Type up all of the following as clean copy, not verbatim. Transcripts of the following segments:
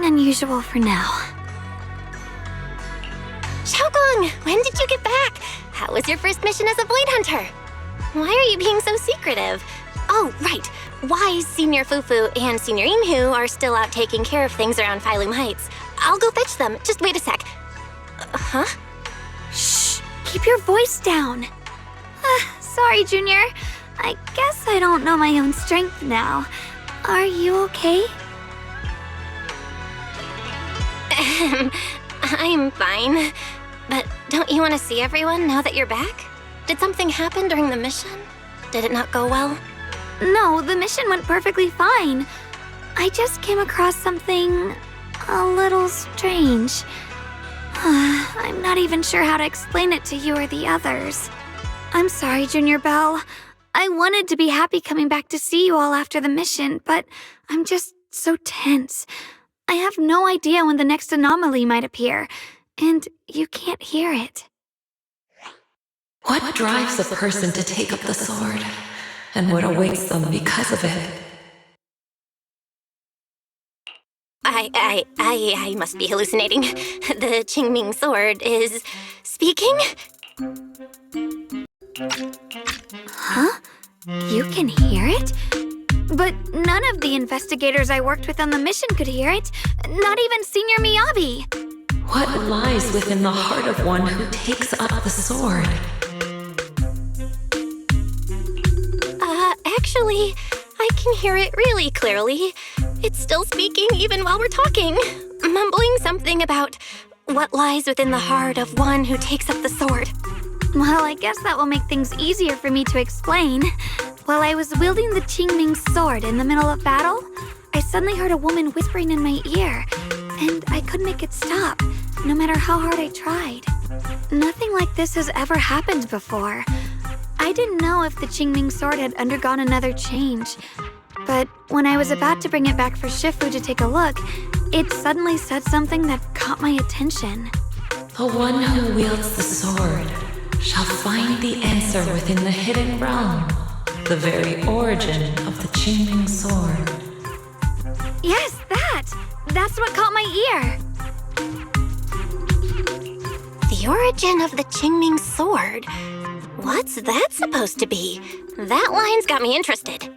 nothing unusual for now. Xiaoguang, when did you get back? How was your first mission as a Void Hunter? Why are you being so secretive? Oh, right. Wise Senior Fufu and Senior Imhu are still out taking care of things around Phylum Heights. I'll go fetch them. Just wait a sec. Huh? Shh! Keep your voice down. Sorry, Junior. I guess I don't know my own strength now. Are you okay? I'm fine. But don't you want to see everyone now that you're back? Did something happen during the mission? Did it not go well? No, the mission went perfectly fine. I just came across something a little strange. I'm not even sure how to explain it to you or the others. I'm sorry, Junior Belle. I wanted to be happy coming back to see you all after the mission, but I'm just so tense. I have no idea when the next anomaly might appear, and you can't hear it. What drives a person to take up the sword? And what awaits them because of it? I must be hallucinating. The Qingming sword is speaking? Huh? You can hear it? But none of the investigators I worked with on the mission could hear it. Not even Senior Miyabi. What lies within the heart of one who takes up the sword? Actually, I can hear it really clearly. It's still speaking even while we're talking, mumbling something about what lies within the heart of one who takes up the sword. Well, I guess that will make things easier for me to explain. While I was wielding the Qingming sword in the middle of battle, I suddenly heard a woman whispering in my ear, and I couldn't make it stop, no matter how hard I tried. Nothing like this has ever happened before. I didn't know if the Qingming sword had undergone another change, but when I was about to bring it back for Shifu to take a look, it suddenly said something that caught my attention. The one who wields the sword shall find the answer within the hidden realm, the very origin of the Qingming sword. Yes, that's what caught my ear. The origin of the Qingming sword? What's that supposed to be? That line's got me interested.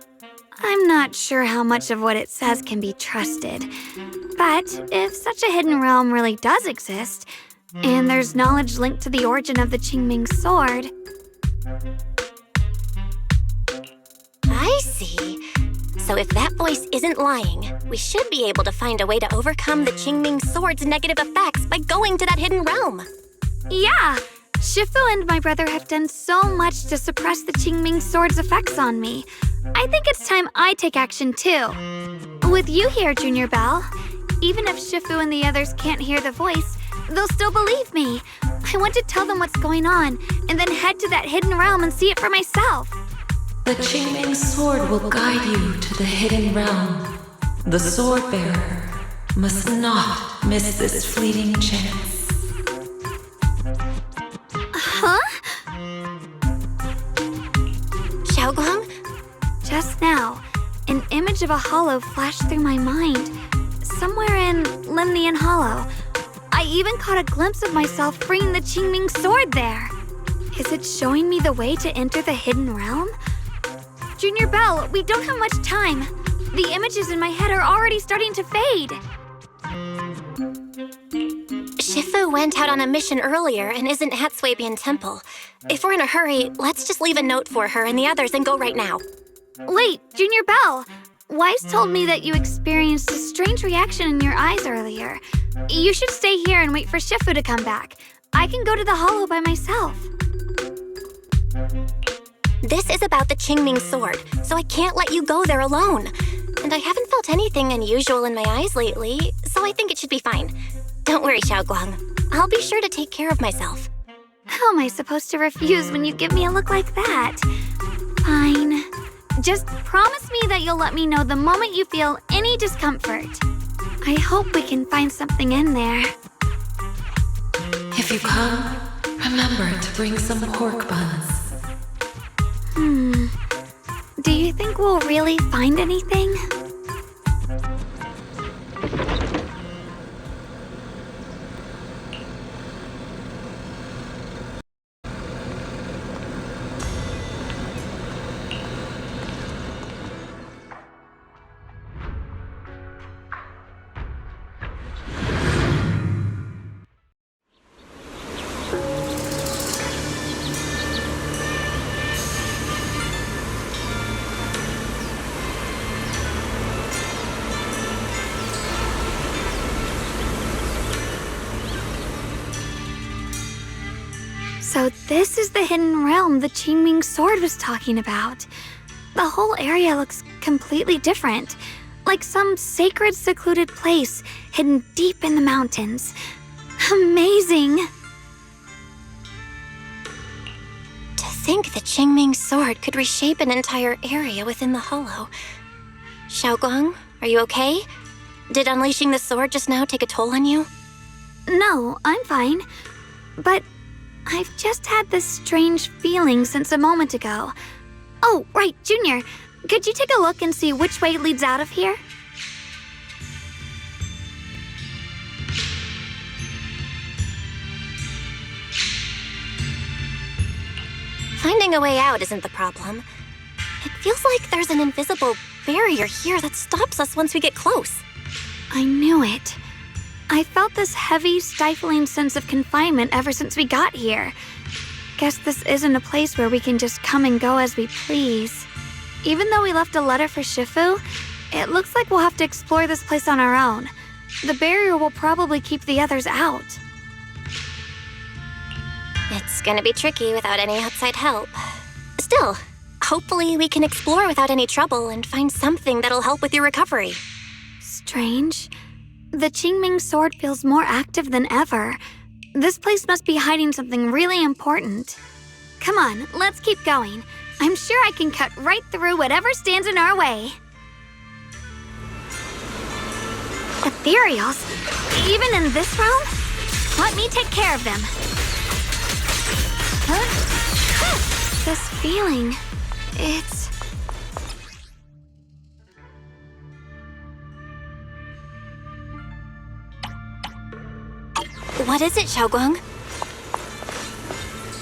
I'm not sure how much of what it says can be trusted. But if such a hidden realm really does exist, and there's knowledge linked to the origin of the Qingming sword... I see. So if that voice isn't lying, we should be able to find a way to overcome the Qingming sword's negative effects by going to that hidden realm. Yeah! Shifu and my brother have done so much to suppress the Qingming sword's effects on me. I think it's time I take action too. With you here, Junior Belle, even if Shifu and the others can't hear the voice, they'll still believe me. I want to tell them what's going on, and then head to that hidden realm and see it for myself. The Qingming sword will guide you to the hidden realm. The sword bearer must not miss this fleeting chance. Huh? Xiaoguang? Just now, an image of a hollow flashed through my mind. Somewhere in Limnian Hollow. I even caught a glimpse of myself freeing the Qingming sword there. Is it showing me the way to enter the hidden realm? Junior Belle, we don't have much time. The images in my head are already starting to fade. Shifu went out on a mission earlier and isn't at Swabian Temple. If we're in a hurry, let's just leave a note for her and the others and go right now. Wait, Junior Belle! Wise told me that you experienced a strange reaction in your eyes earlier. You should stay here and wait for Shifu to come back. I can go to the hollow by myself. This is about the Qingming sword, so I can't let you go there alone. And I haven't felt anything unusual in my eyes lately, so I think it should be fine. Don't worry, Xiaoguang. I'll be sure to take care of myself. How am I supposed to refuse when you give me a look like that? Fine. Just promise me that you'll let me know the moment you feel any discomfort. I hope we can find something in there. If you come, remember to bring some pork buns. Do you think we'll really find anything? This is the hidden realm the Qingming sword was talking about. The whole area looks completely different, like some sacred, secluded place hidden deep in the mountains. Amazing! To think the Qingming sword could reshape an entire area within the hollow. Xiaoguang, are you okay? Did unleashing the sword just now take a toll on you? No, I'm fine. But I've just had this strange feeling since a moment ago. Oh, right, Junior. Could you take a look and see which way leads out of here? Finding a way out isn't the problem. It feels like there's an invisible barrier here that stops us once we get close. I knew it. I felt this heavy, stifling sense of confinement ever since we got here. Guess this isn't a place where we can just come and go as we please. Even though we left a letter for Shifu, it looks like we'll have to explore this place on our own. The barrier will probably keep the others out. It's gonna be tricky without any outside help. Still, hopefully we can explore without any trouble and find something that'll help with your recovery. Strange. The Qingming sword feels more active than ever. This place must be hiding something really important. Come on, let's keep going. I'm sure I can cut right through whatever stands in our way. Ethereals? Even in this realm? Let me take care of them. Huh? This feeling, it's... What is it, Xiaoguang?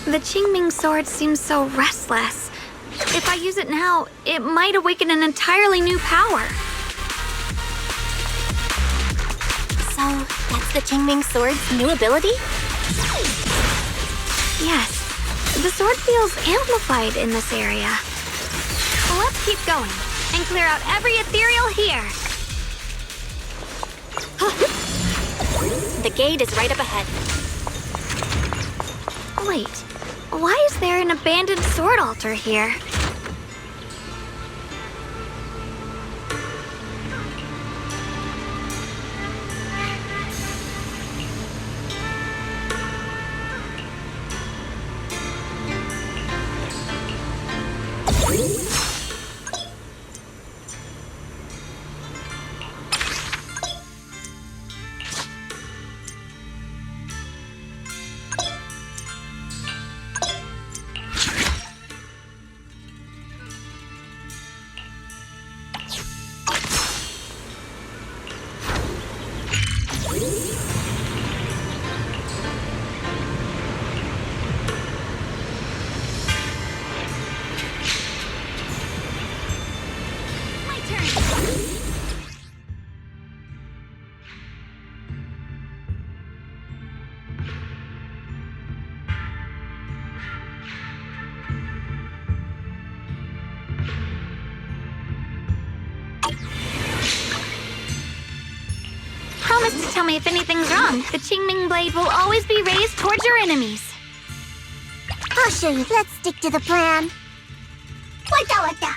The Qingming sword seems so restless. If I use it now, it might awaken an entirely new power. So, that's the Qingming sword's new ability? Yes, the sword feels amplified in this area. Let's keep going and clear out every ethereal here. The gate is right up ahead. Wait, why is there an abandoned sword altar here? Promise to tell me if anything's wrong. The Qingming blade will always be raised towards your enemies. I'll show you. Let's stick to the plan. Wata.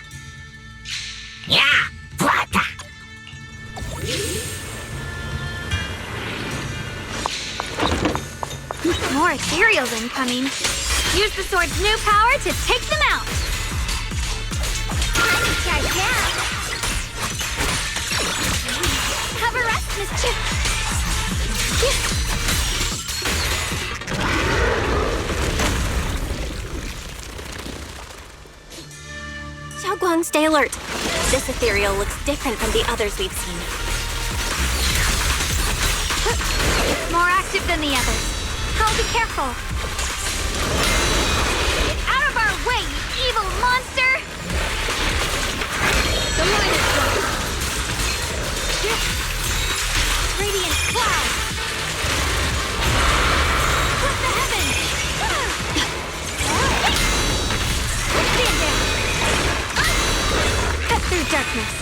Yeah, wata. More ethereals incoming. Use the sword's new power to take them out. I'm in charge now. Have a rest, Mischief. Xiaoguang, stay alert. This ethereal looks different from the others we've seen. More active than the others. I'll be careful. Get out of our way, you evil monster! The line is broken. Radiant cloud! Split the heavens! Stand down! Cut through darkness!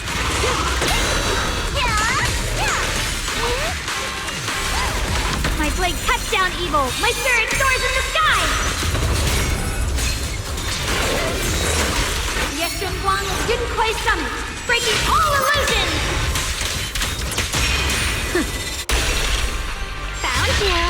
My blade cuts down evil! My spirit soars in the sky! Quay Summit, breaking all illusions! Found you.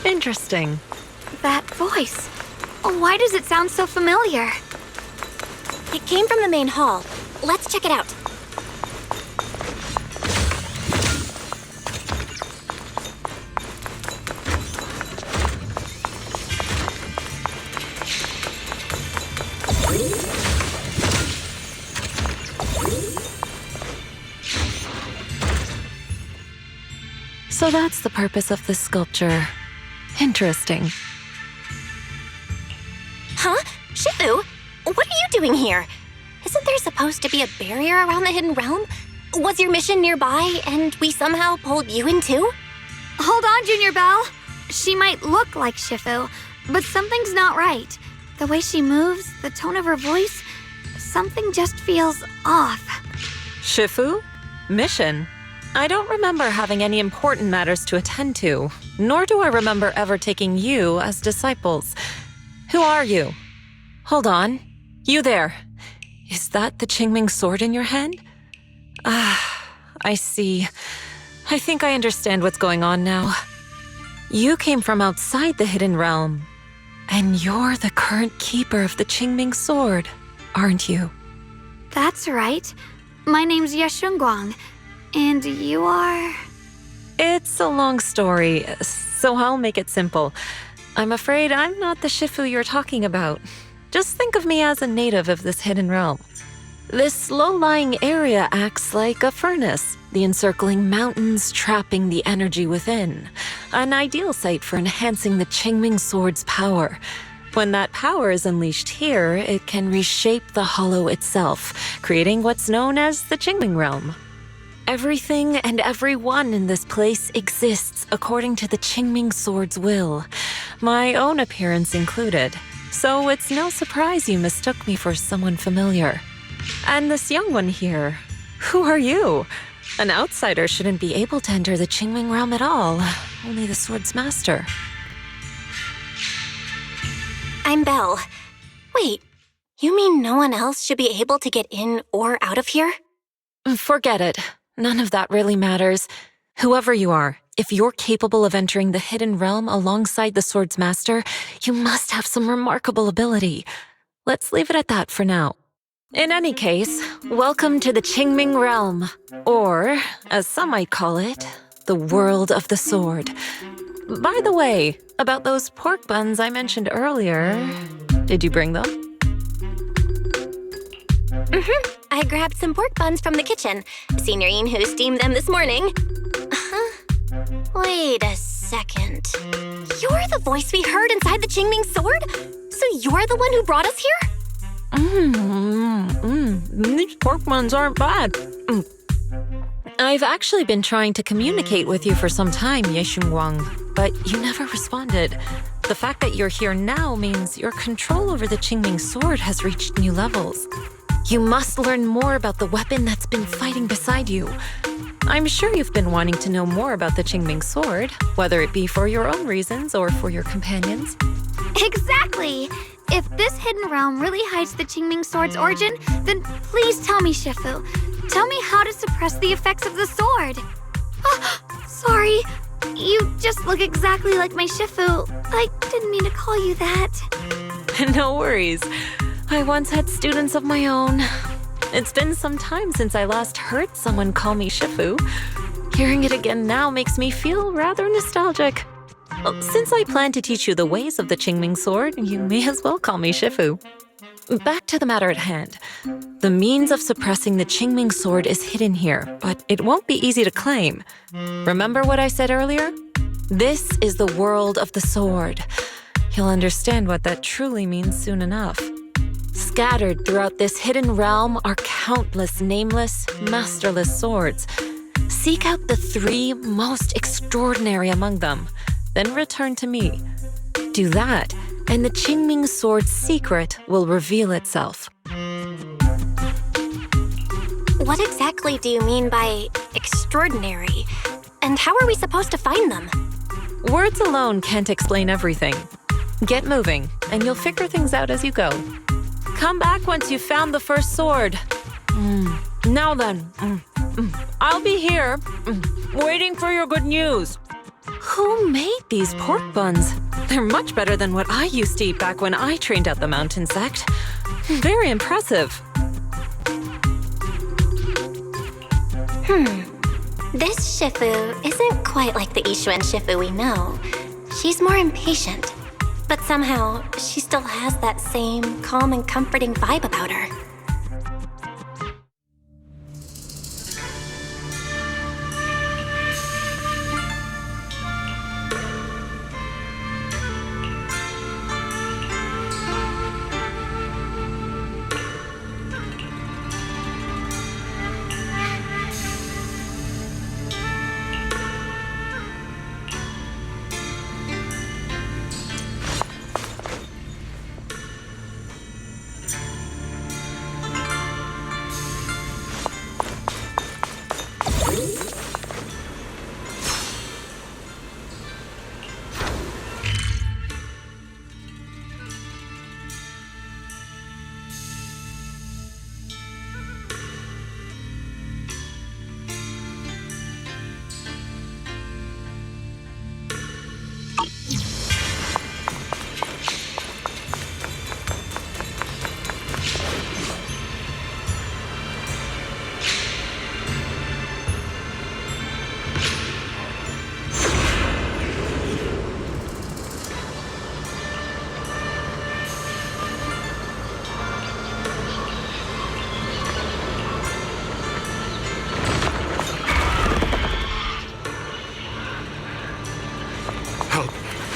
Interesting. That voice. Why does it sound so familiar? It came from the main hall. Let's check it out. So that's the purpose of this sculpture. Interesting. Huh? Shifu? What are you doing here? Isn't there supposed to be a barrier around the hidden realm? Was your mission nearby and we somehow pulled you in too? Hold on, Junior Belle. She might look like Shifu, but something's not right. The way she moves, the tone of her voice, something just feels off. Shifu? Mission? I don't remember having any important matters to attend to, nor do I remember ever taking you as disciples. Who are you? Hold on. You there. Is that the Qingming sword in your hand? Ah, I see. I think I understand what's going on now. You came from outside the hidden realm, and you're the current keeper of the Qingming sword, aren't you? That's right. My name's Yashunguang, and you are... It's a long story, so I'll make it simple. I'm afraid I'm not the Shifu you're talking about. Just think of me as a native of this hidden realm. This low-lying area acts like a furnace, the encircling mountains trapping the energy within. An ideal site for enhancing the Qingming sword's power. When that power is unleashed here, it can reshape the hollow itself, creating what's known as the Qingming realm. Everything and everyone in this place exists according to the Qingming sword's will, my own appearance included. So it's no surprise you mistook me for someone familiar. And this young one here, who are you? An outsider shouldn't be able to enter the Qingming realm at all, only the sword's master. I'm Belle. Wait, you mean no one else should be able to get in or out of here? Forget it. None of that really matters. Whoever you are, if you're capable of entering the hidden realm alongside the sword's master, you must have some remarkable ability. Let's leave it at that for now. In any case, welcome to the Qingming realm, or, as some might call it, the world of the sword. By the way, about those pork buns I mentioned earlier, did you bring them? I grabbed some pork buns from the kitchen. Senior Inhu steamed them this morning. Wait a second. You're the voice we heard inside the Qingming sword? So you're the one who brought us here? These pork buns aren't bad. I've actually been trying to communicate with you for some time, Yeshunguang, but you never responded. The fact that you're here now means your control over the Qingming sword has reached new levels. You must learn more about the weapon that's been fighting beside you. I'm sure you've been wanting to know more about the Qingming sword, whether it be for your own reasons or for your companions. Exactly! If this hidden realm really hides the Qingming sword's origin, then please tell me, Shifu. Tell me how to suppress the effects of the sword. Oh, sorry. You just look exactly like my Shifu. I didn't mean to call you that. No worries. I once had students of my own. It's been some time since I last heard someone call me Shifu. Hearing it again now makes me feel rather nostalgic. Well, since I plan to teach you the ways of the Qingming sword, you may as well call me Shifu. Back to the matter at hand. The means of suppressing the Qingming sword is hidden here, but it won't be easy to claim. Remember what I said earlier? This is the world of the sword. You'll understand what that truly means soon enough. Scattered throughout this hidden realm are countless nameless, masterless swords. Seek out the 3 most extraordinary among them, then return to me. Do that, and the Qingming sword's secret will reveal itself. What exactly do you mean by extraordinary? And how are we supposed to find them? Words alone can't explain everything. Get moving, and you'll figure things out as you go. Come back once you've found the first sword. Now then, I'll be here, waiting for your good news. Who made these pork buns? They're much better than what I used to eat back when I trained at the mountain sect. Very impressive. This Shifu isn't quite like the Ishuan Shifu we know. She's more impatient. But somehow, she still has that same calm and comforting vibe about her.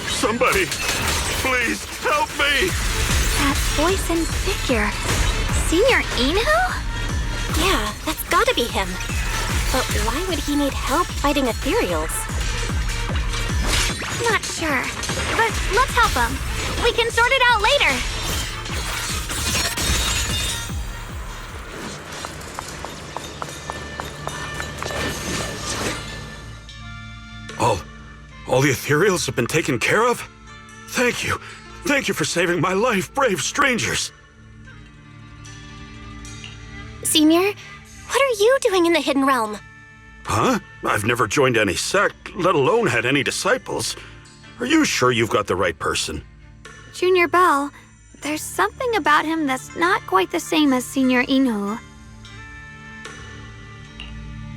Somebody, please help me! That voice and figure. Senior Inhu? Yeah, that's gotta be him. But why would he need help fighting ethereals? Not sure. But let's help him. We can sort it out later. All the ethereals have been taken care of? Thank you. Thank you for saving my life, brave strangers. Senior, what are you doing in the Hidden Realm? Huh? I've never joined any sect, let alone had any disciples. Are you sure you've got the right person? Junior Bell, there's something about him that's not quite the same as Senior Inhu.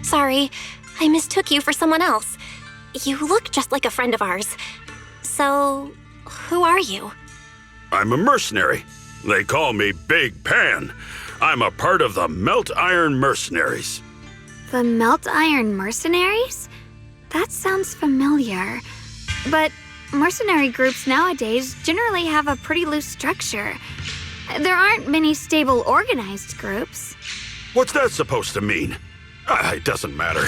Sorry, I mistook you for someone else. You look just like a friend of ours. So, who are you? I'm a mercenary. They call me Big Pan. I'm a part of the Melt Iron Mercenaries. The Melt Iron Mercenaries? That sounds familiar. But mercenary groups nowadays generally have a pretty loose structure. There aren't many stable organized groups. What's that supposed to mean? It doesn't matter.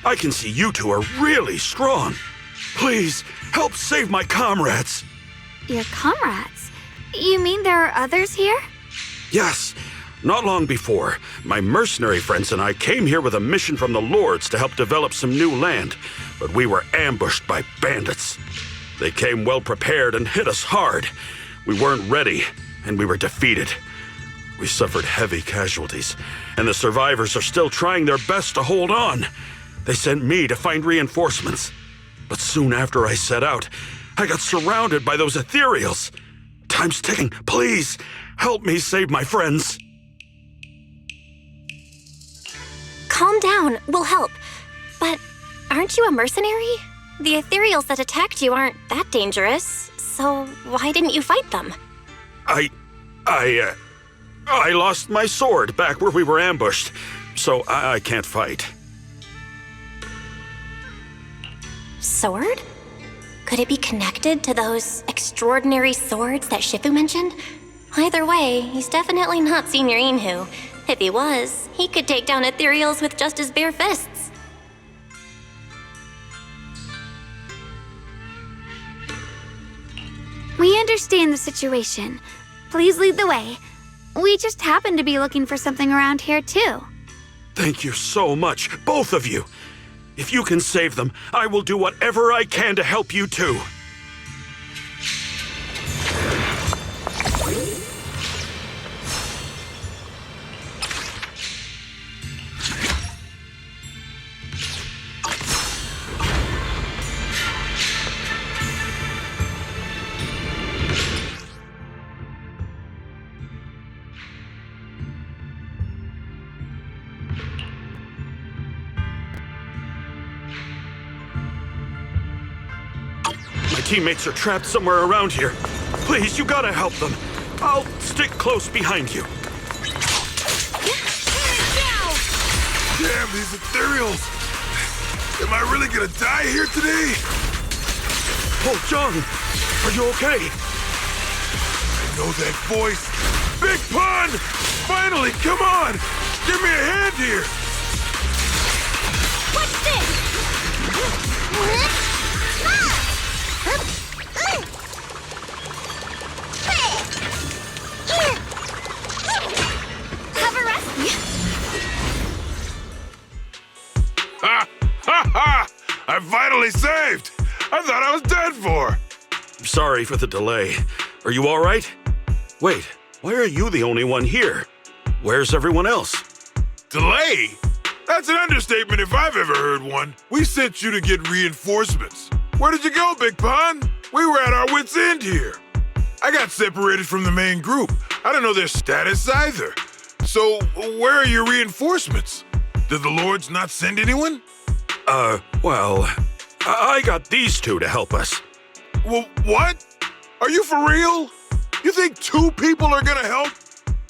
I can see you two are really strong. Please, help save my comrades. Your comrades? You mean there are others here? Yes. Not long before, my mercenary friends and I came here with a mission from the Lords to help develop some new land, but we were ambushed by bandits. They came well prepared and hit us hard. We weren't ready, and we were defeated. We suffered heavy casualties, and the survivors are still trying their best to hold on. They sent me to find reinforcements. But soon after I set out, I got surrounded by those ethereals. Time's ticking. Please, help me save my friends. Calm down, we'll help. But aren't you a mercenary? The ethereals that attacked you aren't that dangerous, so why didn't you fight them? I lost my sword back where we were ambushed, so I can't fight. Sword? Could it be connected to those extraordinary swords that Shifu mentioned? Either way, he's definitely not Senior Inhu. If he was, he could take down ethereals with just his bare fists. We understand the situation. Please lead the way. We just happen to be looking for something around here, too. Thank you so much, both of you. If you can save them, I will do whatever I can to help you too. My teammates are trapped somewhere around here. Please, you gotta help them. I'll stick close behind you. Damn, these ethereals! Am I really gonna die here today? Oh, John, are you okay? I know that voice. Big Pun! Finally, come on! Give me a hand here! What's this? Cover us. Ha! Ha ha! I'm finally saved! I thought I was dead for! Sorry for the delay. Are you all right? Wait, why are you the only one here? Where's everyone else? Delay? That's an understatement if I've ever heard one. We sent you to get reinforcements. Where did you go, Big Pun? We were at our wits' end here. I got separated from the main group. I don't know their status either. So, where are your reinforcements? Did the Lords not send anyone? Well, I got these two to help us. Well, what? Are you for real? You think two people are gonna help?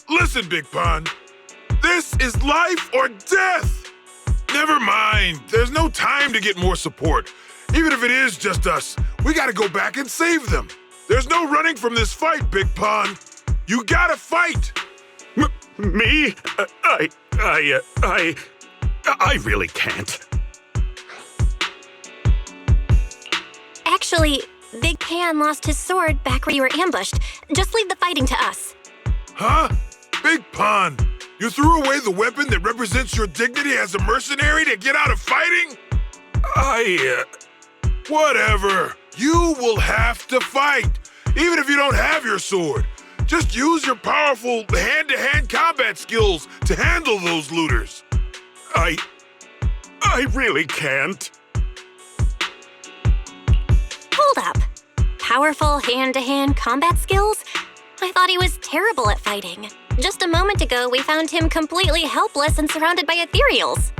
Listen, Big Pun. This is life or death. Never mind. There's no time to get more support. Even if it is just us, we gotta go back and save them. There's no running from this fight, Big Pun. You gotta fight. Me? I really can't. Actually, Big Pan lost his sword back where you were ambushed. Just leave the fighting to us. Huh? Big Pun, you threw away the weapon that represents your dignity as a mercenary to get out of fighting? Whatever. You will have to fight, even if you don't have your sword. Just use your powerful hand-to-hand combat skills to handle those looters. I really can't. Hold up. Powerful hand-to-hand combat skills? I thought he was terrible at fighting. Just a moment ago, we found him completely helpless and surrounded by ethereals.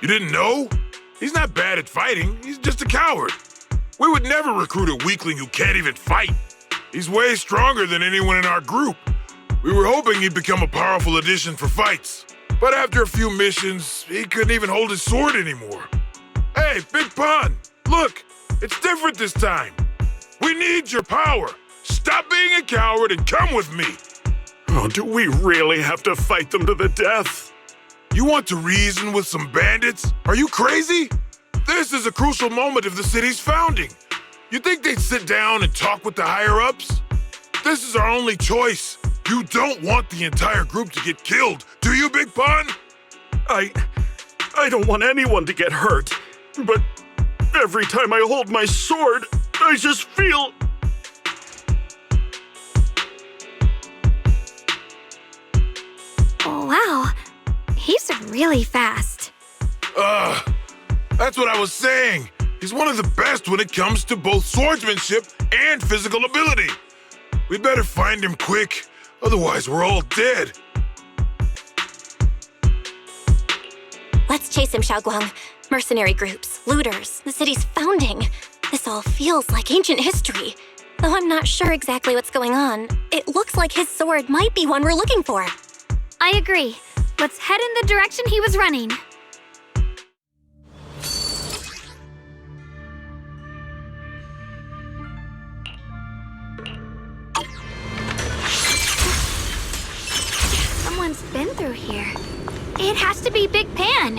You didn't know? He's not bad at fighting. He's just a coward. We would never recruit a weakling who can't even fight. He's way stronger than anyone in our group. We were hoping he'd become a powerful addition for fights. But after a few missions, he couldn't even hold his sword anymore. Hey, Big Pun, look, it's different this time. We need your power. Stop being a coward and come with me. Oh, do we really have to fight them to the death? You want to reason with some bandits? Are you crazy? This is a crucial moment of the city's founding. You think they'd sit down and talk with the higher-ups? This is our only choice. You don't want the entire group to get killed, do you, Big Pun? I don't want anyone to get hurt, but every time I hold my sword, I just feel... Wow, he's really fast. That's what I was saying. He's one of the best when it comes to both swordsmanship and physical ability. We'd better find him quick, otherwise we're all dead. Let's chase him, Xiaoguang. Mercenary groups, looters, the city's founding. This all feels like ancient history. Though I'm not sure exactly what's going on, it looks like his sword might be one we're looking for. I agree. Let's head in the direction he was running. here. It has to be Big Pan.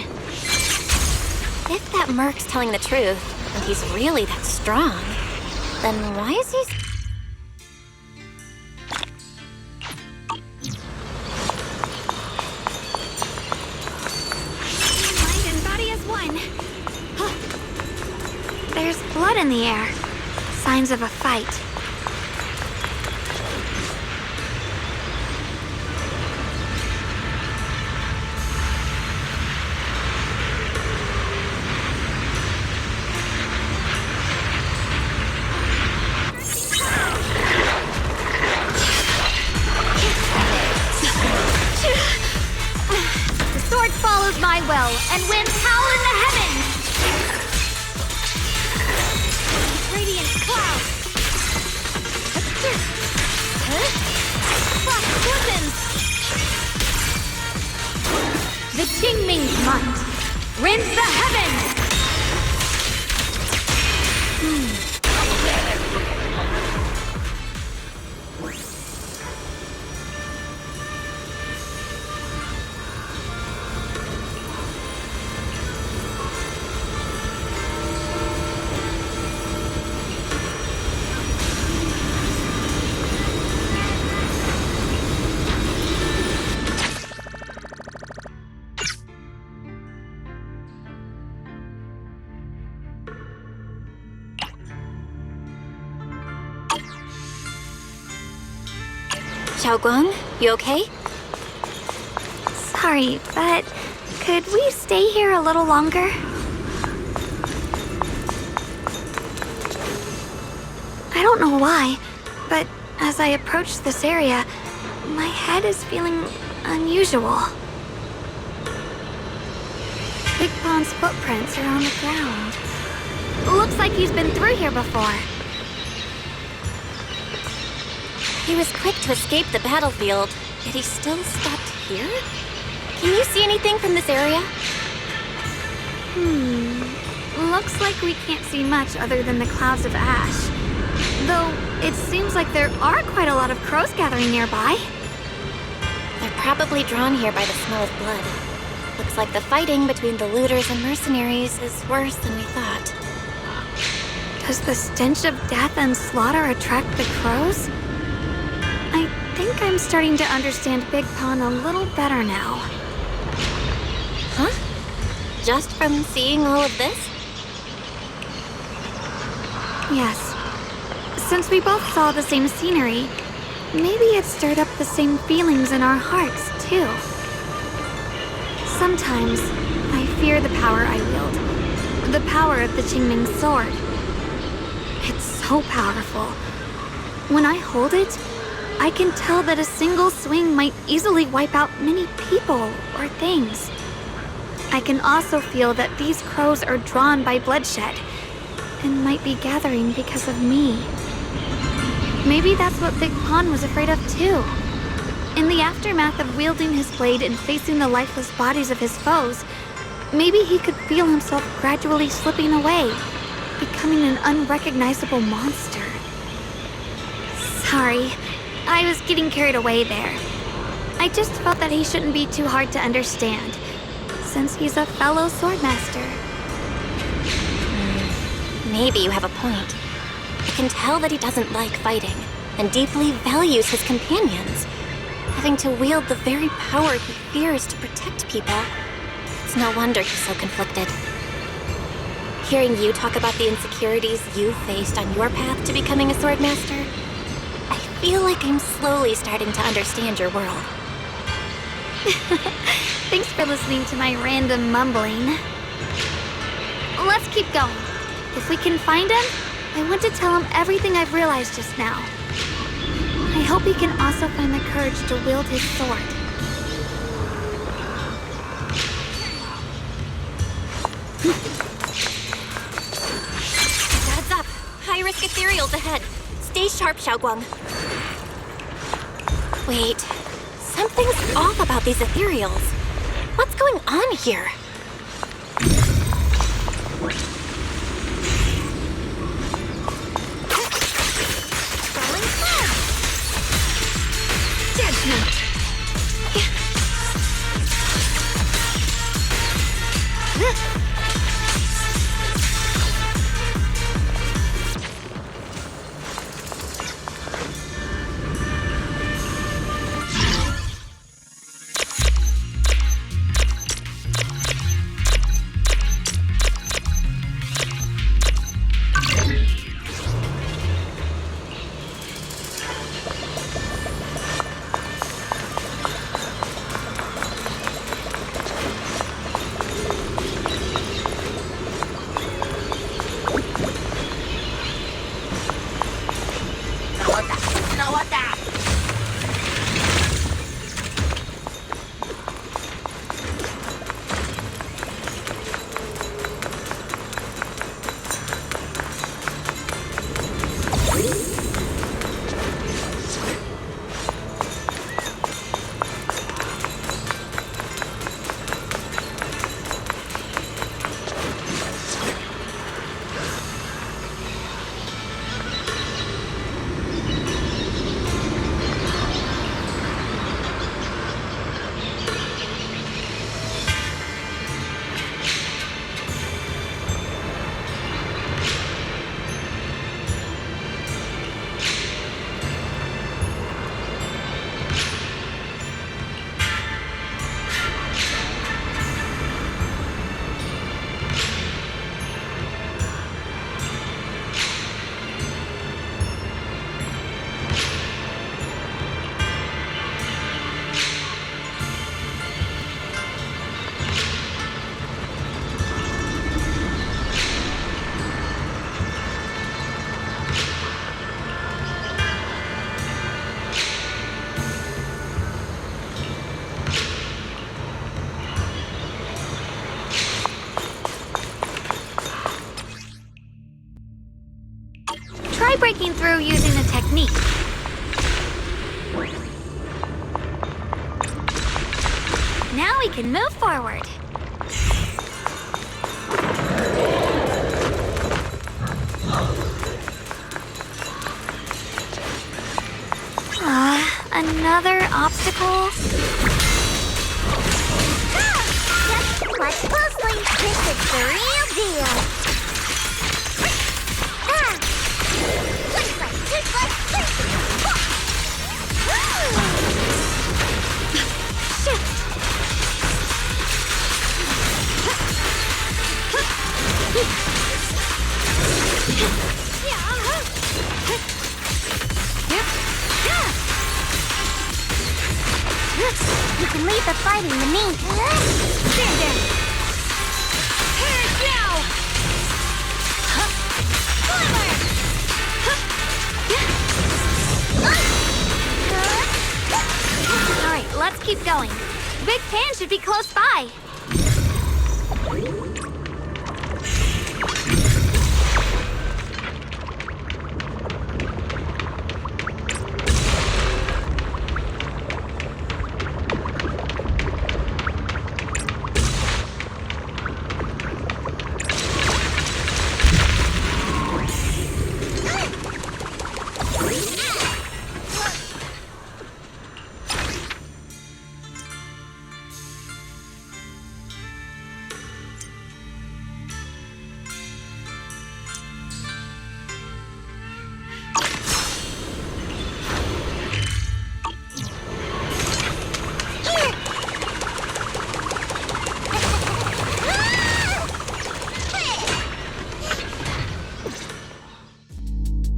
If that Merc's telling the truth, and he's really that strong, then why is he... Mind and body as one. There's blood in the air. Signs of a fight. The sword follows my will, and winds howl in the heavens! Radiant cloud! Frost glistens! The Qingming's might rends the heavens! Xiaoguang, you okay? Sorry, but could we stay here a little longer? I don't know why, but as I approach this area, my head is feeling unusual. Big Pon's footprints are on the ground. Looks like he's been through here before. He was quick to escape the battlefield, yet he still stopped here? Can you see anything from this area? Looks like we can't see much other than the clouds of ash. Though, it seems like there are quite a lot of crows gathering nearby. They're probably drawn here by the smell of blood. Looks like the fighting between the looters and mercenaries is worse than we thought. Does the stench of death and slaughter attract the crows? I think I'm starting to understand Big Pon a little better now. Huh? Just from seeing all of this? Yes. Since we both saw the same scenery, maybe it stirred up the same feelings in our hearts, too. Sometimes, I fear the power I wield. The power of the Qingming sword. It's so powerful. When I hold it, I can tell that a single swing might easily wipe out many people or things. I can also feel that these crows are drawn by bloodshed and might be gathering because of me. Maybe that's what Big Pon was afraid of too. In the aftermath of wielding his blade and facing the lifeless bodies of his foes, maybe he could feel himself gradually slipping away, becoming an unrecognizable monster. Sorry, I was getting carried away there. I just felt that he shouldn't be too hard to understand, since he's a fellow swordmaster. Maybe you have a point. I can tell that he doesn't like fighting, and deeply values his companions. Having to wield the very power he fears to protect people, it's no wonder he's so conflicted. Hearing you talk about the insecurities you faced on your path to becoming a swordmaster, I feel like I'm slowly starting to understand your world. Thanks for listening to my random mumbling. Let's keep going. If we can find him, I want to tell him everything I've realized just now. I hope he can also find the courage to wield his sword. Heads up! High-risk ethereals ahead. Stay sharp, Xiaoguang. Wait, something's off about these ethereals. What's going on here? Try breaking through using a technique. Now we can move forward. Another obstacle? Just watch closely. This is the real deal. One slice, two slice, three. Shit! You can leave the fighting to me. Stand down! Here now! Alright, let's keep going. Big Pan should be close by.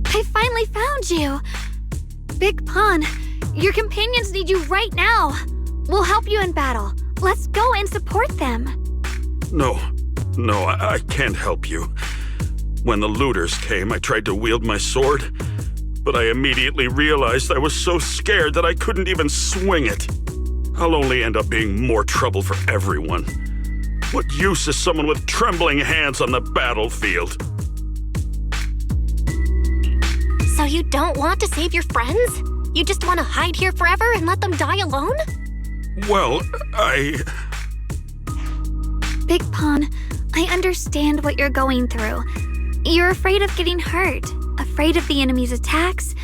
I finally found you! Big Pun, your companions need you right now. We'll help you in battle. Let's go and support them. No, I can't help you. When the looters came, I tried to wield my sword, but I immediately realized I was so scared that I couldn't even swing it. I'll only end up being more trouble for everyone. What use is someone with trembling hands on the battlefield? So you don't want to save your friends? You just want to hide here forever and let them die alone? Well, Big Pun, I understand what you're going through. You're afraid of getting hurt, afraid of the enemy's attacks.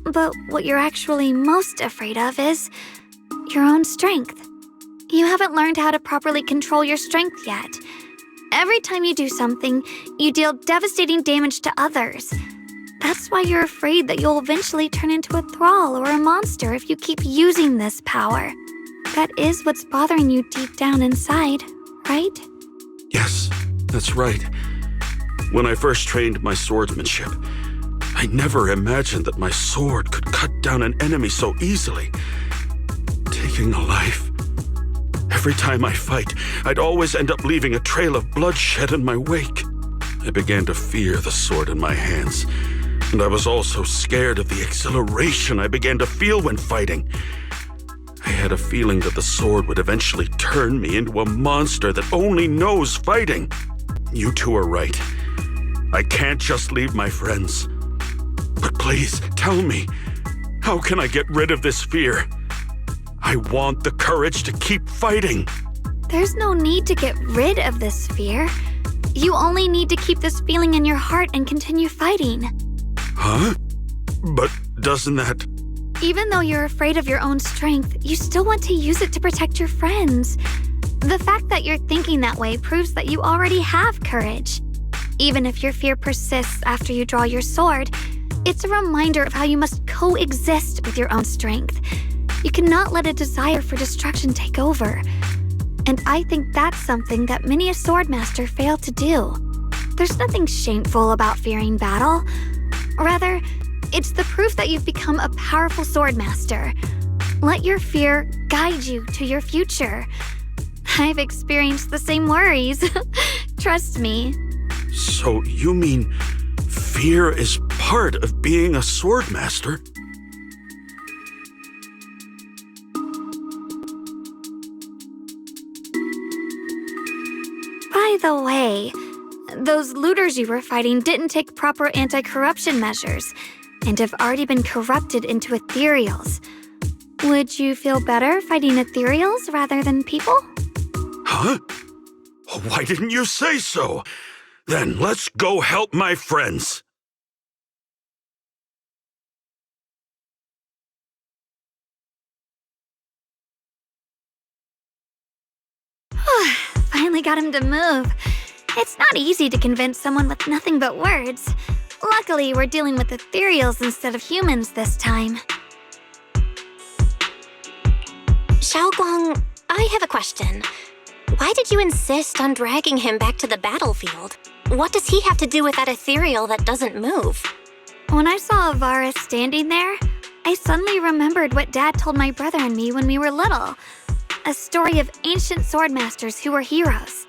But what you're actually most afraid of is your own strength. You haven't learned how to properly control your strength yet. Every time you do something, you deal devastating damage to others. That's why you're afraid that you'll eventually turn into a thrall or a monster if you keep using this power. That is what's bothering you deep down inside, right? yes, that's right. When I first trained my swordsmanship, I never imagined that my sword could cut down an enemy so easily, taking a life. Every time I fight, I'd always end up leaving a trail of bloodshed in my wake. I began to fear the sword in my hands, and I was also scared of the exhilaration I began to feel when fighting. I had a feeling that the sword would eventually turn me into a monster that only knows fighting. You two are right. I can't just leave my friends. But please, tell me, how can I get rid of this fear? I want the courage to keep fighting. There's no need to get rid of this fear. You only need to keep this feeling in your heart and continue fighting. Huh? But doesn't that... Even though you're afraid of your own strength, you still want to use it to protect your friends. The fact that you're thinking that way proves that you already have courage. Even if your fear persists after you draw your sword, it's a reminder of how you must coexist with your own strength. You cannot let a desire for destruction take over. And I think that's something that many a swordmaster fail to do. There's nothing shameful about fearing battle. Rather, it's the proof that you've become a powerful swordmaster. Let your fear guide you to your future. I've experienced the same worries. Trust me. So you mean fear is part of being a swordmaster? By the way, Those looters you were fighting didn't take proper anti-corruption measures and have already been corrupted into ethereals. Would you feel better fighting ethereals rather than people? Huh? Why didn't you say so? Then let's go help my friends. Finally got him to move. It's not easy to convince someone with nothing but words. Luckily, we're dealing with ethereals instead of humans this time. Xiaoguang, I have a question. Why did you insist on dragging him back to the battlefield? What does he have to do with that ethereal that doesn't move? When I saw Avaris standing there, I suddenly remembered what Dad told my brother and me when we were little. A story of ancient swordmasters who were heroes.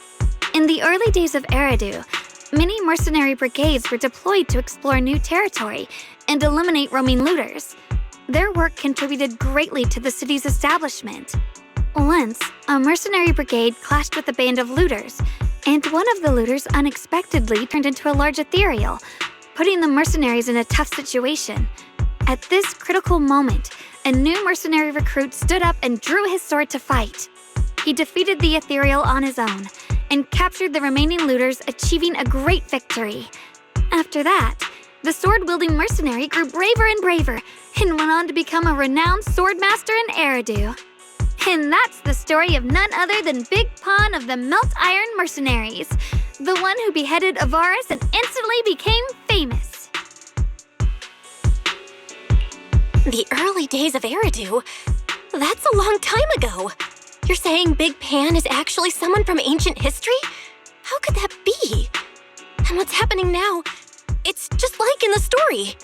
In the early days of Eridu, many mercenary brigades were deployed to explore new territory and eliminate roaming looters. Their work contributed greatly to the city's establishment. Once, a mercenary brigade clashed with a band of looters, and one of the looters unexpectedly turned into a large ethereal, putting the mercenaries in a tough situation. At this critical moment, a new mercenary recruit stood up and drew his sword to fight. He defeated the ethereal on his own and captured the remaining looters, achieving a great victory. After that, the sword-wielding mercenary grew braver and braver and went on to become a renowned swordmaster in Eridu. And that's the story of none other than Big Pon of the Melt Iron Mercenaries, the one who beheaded Avaris and instantly became famous. The early days of Eridu? That's a long time ago. You're saying Big Pan is actually someone from ancient history? How could that be? And what's happening now? It's just like in the story.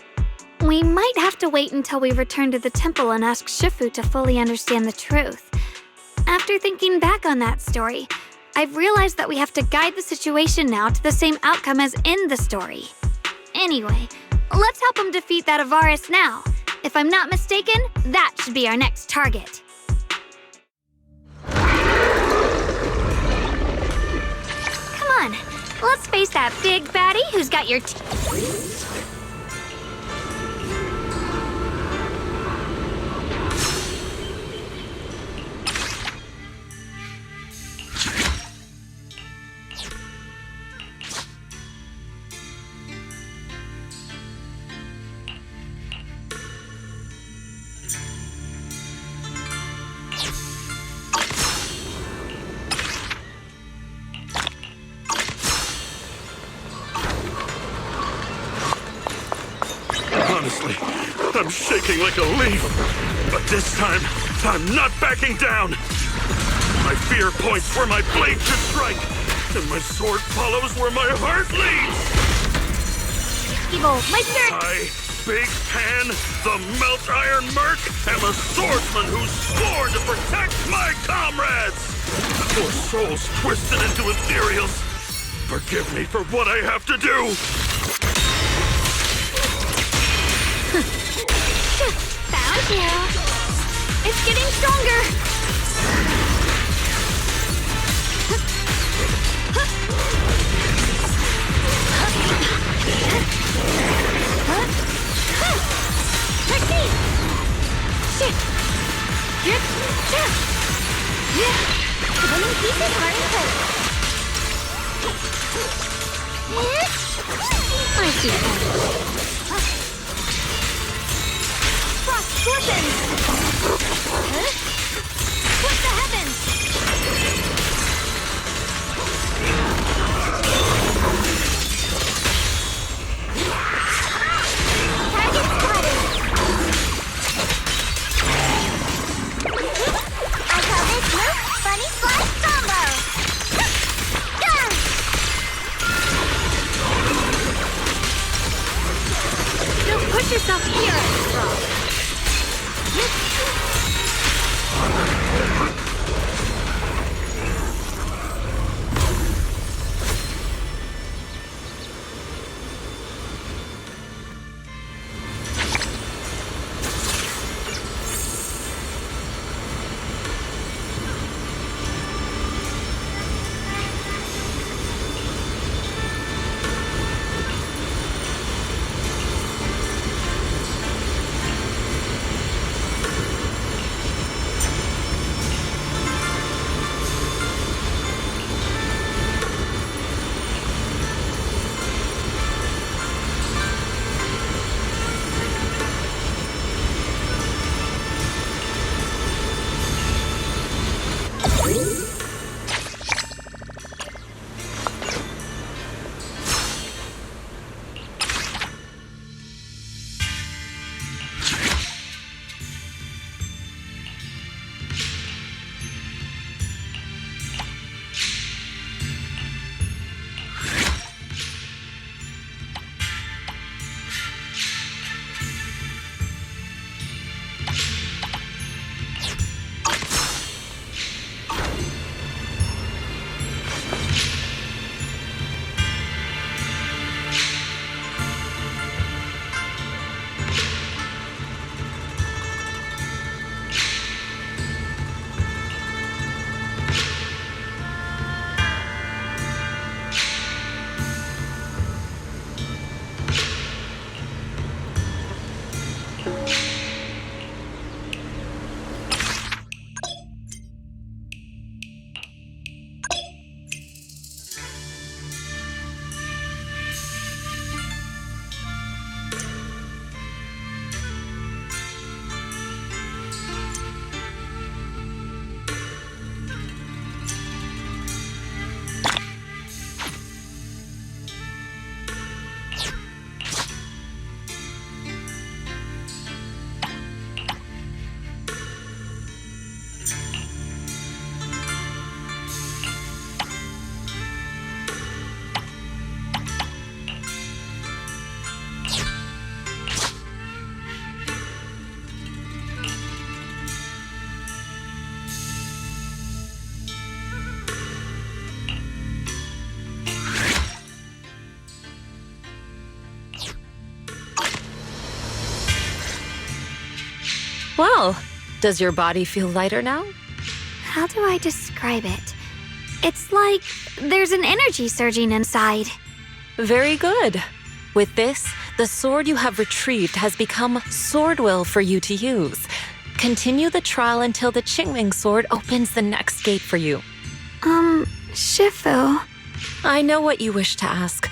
We might have to wait until we return to the temple and ask Shifu to fully understand the truth. After thinking back on that story, I've realized that we have to guide the situation now to the same outcome as in the story. Anyway, let's help him defeat that Avaris now. If I'm not mistaken, that should be our next target. Come on, let's face that big baddie who's got your Honestly, I'm shaking like a leaf. But this time, I'm not backing down. My fear points where my blade should strike, and my sword follows where my heart leads. evil, my spirit. I, Big Pan, the Melt Iron Merc, am a swordsman who swore to protect my comrades. For souls twisted into ethereals, forgive me for what I have to do. Found you. It's getting stronger. Winning pieces are in place. I see. Frost scorpions! Split the heavens! Target spotted. I call this move Bunny Slice Combo. Gah! Don't push yourself here, Rob. Well, does your body feel lighter now? How do I describe it? It's like there's an energy surging inside. Very good. With this, the sword you have retrieved has become Swordwill for you to use. Continue the trial until the Qingming sword opens the next gate for you. Shifu. I know what you wish to ask.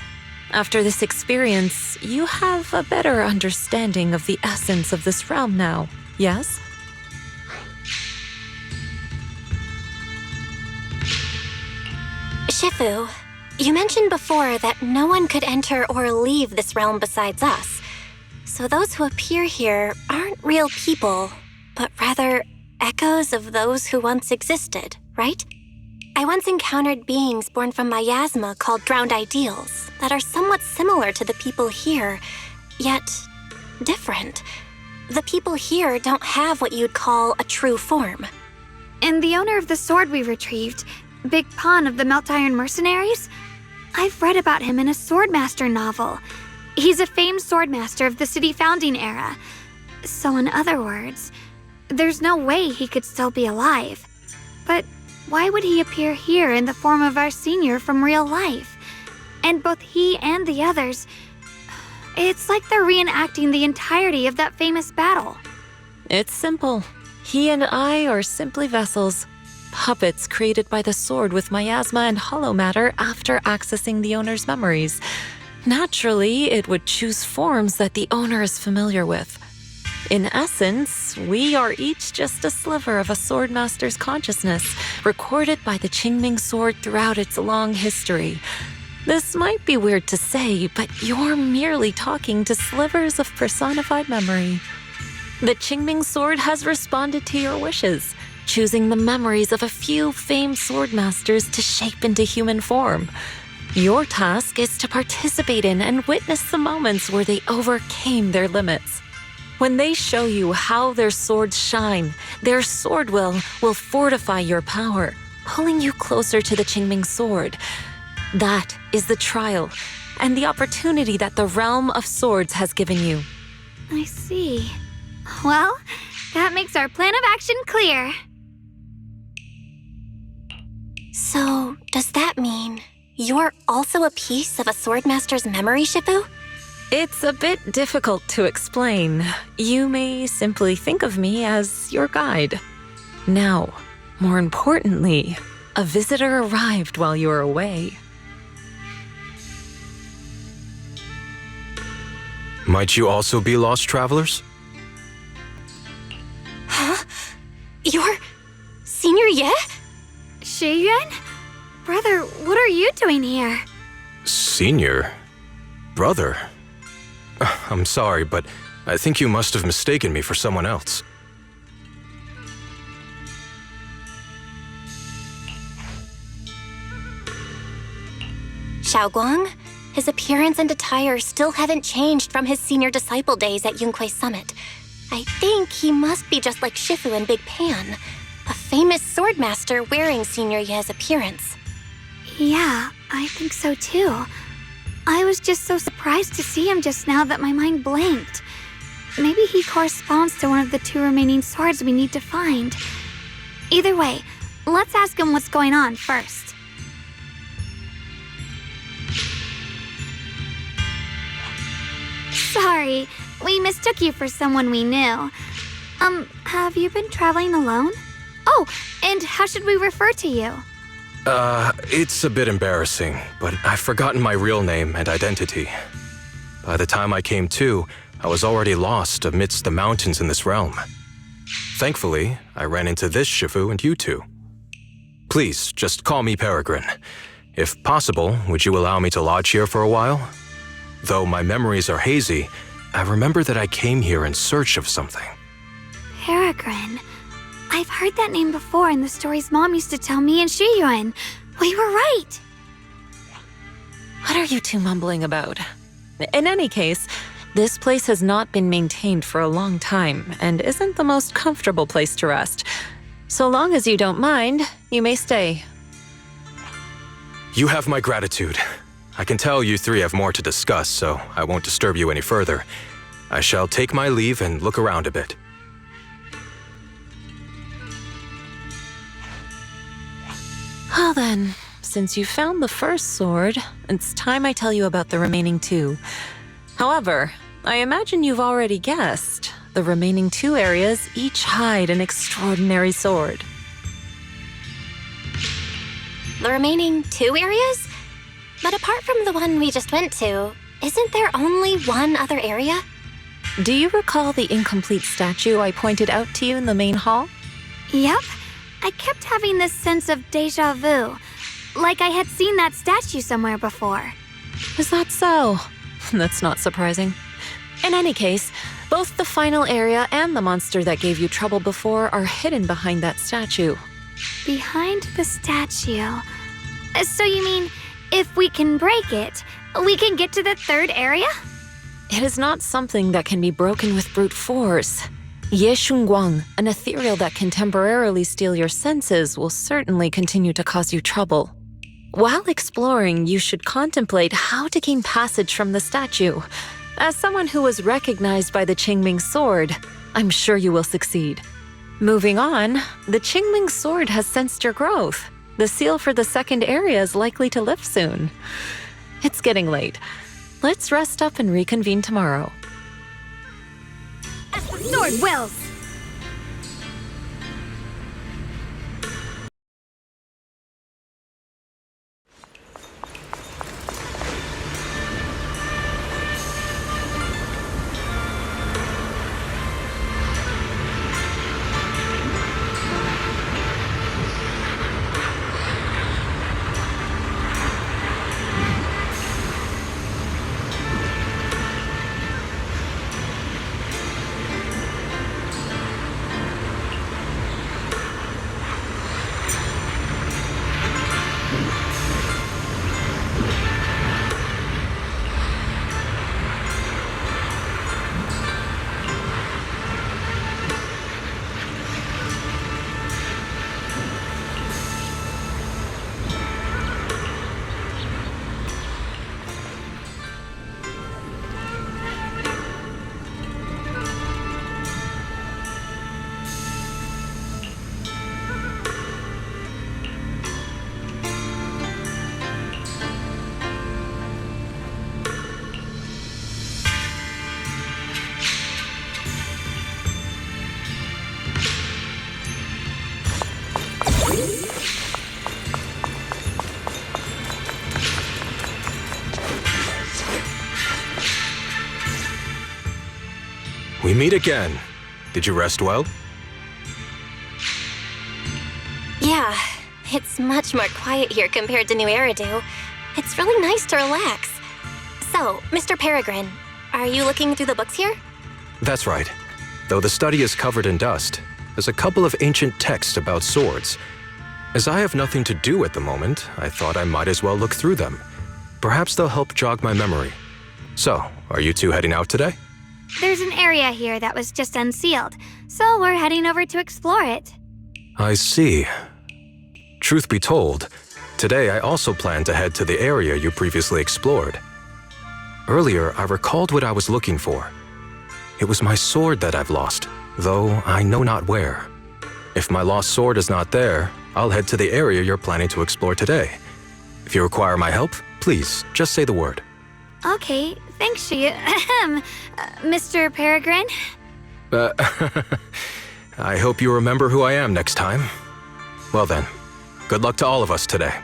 After this experience, you have a better understanding of the essence of this realm now, yes? Shifu, you mentioned before that no one could enter or leave this realm besides us. So those who appear here aren't real people, but rather echoes of those who once existed, right? I once encountered beings born from miasma called drowned ideals that are somewhat similar to the people here, yet different. The people here don't have what you'd call a true form. And the owner of the sword we retrieved, Big Pon of the Melt Iron Mercenaries? I've read about him in a Swordmaster novel. He's a famed swordmaster of the city founding era. So in other words, there's no way he could still be alive. But why would he appear here in the form of our senior from real life? And both he and the others, it's like they're reenacting the entirety of that famous battle. It's simple. He and I are simply vessels. Puppets created by the sword with miasma and hollow matter after accessing the owner's memories. Naturally, it would choose forms that the owner is familiar with. In essence, we are each just a sliver of a swordmaster's consciousness, recorded by the Qingming sword throughout its long history. This might be weird to say, but you're merely talking to slivers of personified memory. The Qingming sword has responded to your wishes, choosing the memories of a few famed swordmasters to shape into human form. Your task is to participate in and witness the moments where they overcame their limits. When they show you how their swords shine, their swordwill will fortify your power, pulling you closer to the Qingming sword. That is the trial and the opportunity that the realm of swords has given you. I see. Well, that makes our plan of action clear. So, does that mean you're also a piece of a swordmaster's memory, Shifu? It's a bit difficult to explain. You may simply think of me as your guide. Now, more importantly, a visitor arrived while you were away. Might you also be lost travelers? Huh? You're Senior Ye? Shiyuan? Brother, what are you doing here? Senior? Brother? I'm sorry, but I think you must have mistaken me for someone else. Xiaoguang? His appearance and attire still haven't changed from his senior disciple days at Yunque Summit. I think he must be just like Shifu and Big Pan, a famous swordmaster wearing Senior Ye's appearance. Yeah, I think so too. I was just so surprised to see him just now that my mind blanked. Maybe he corresponds to one of the 2 remaining swords we need to find. Either way, let's ask him what's going on first. Sorry, we mistook you for someone we knew. Have you been traveling alone? Oh, and how should we refer to you? It's a bit embarrassing, but I've forgotten my real name and identity. By the time I came to, I was already lost amidst the mountains in this realm. Thankfully, I ran into this Shifu and you two. Please, just call me Peregrine. If possible, would you allow me to lodge here for a while? Though my memories are hazy, I remember that I came here in search of something. Peregrine. I've heard that name before in the stories Mom used to tell me and Shiyuan. We were right. What are you two mumbling about? In any case, this place has not been maintained for a long time and isn't the most comfortable place to rest. So long as you don't mind, you may stay. You have my gratitude. I can tell you three have more to discuss, so I won't disturb you any further. I shall take my leave and look around a bit. Well then, since you found the first sword, it's time I tell you about the remaining two. However, I imagine you've already guessed. The remaining two areas each hide an extraordinary sword. The remaining 2 areas? But apart from the one we just went to, isn't there only one other area? Do you recall the incomplete statue I pointed out to you in the main hall? Yep. I kept having this sense of deja vu. Like I had seen that statue somewhere before. Is that so? That's not surprising. In any case, both the final area and the monster that gave you trouble before are hidden behind that statue. Behind the statue. So you mean, if we can break it, we can get to the third area? It is not something that can be broken with brute force. Ye Shunguang, an ethereal that can temporarily steal your senses, will certainly continue to cause you trouble. While exploring, you should contemplate how to gain passage from the statue. As someone who was recognized by the Qingming sword, I'm sure you will succeed. Moving on, the Qingming sword has sensed your growth. The seal for the second area is likely to lift soon. It's getting late. Let's rest up and reconvene tomorrow. As the sword wills! We meet again. Did you rest well? Yeah, it's much more quiet here compared to New Eridu. It's really nice to relax. So, Mr. Peregrine, are you looking through the books here? That's right. Though the study is covered in dust, there's a couple of ancient texts about swords. As I have nothing to do at the moment, I thought I might as well look through them. Perhaps they'll help jog my memory. So, are you two heading out today? There's an area here that was just unsealed, so we're heading over to explore it. I see. Truth be told, today I also plan to head to the area you previously explored. Earlier, I recalled what I was looking for. It was my sword that I've lost, though I know not where. If my lost sword is not there, I'll head to the area you're planning to explore today. If you require my help, please, just say the word. Okay, thanks, Mr. Peregrine. I hope you remember who I am next time. Well then, good luck to all of us today.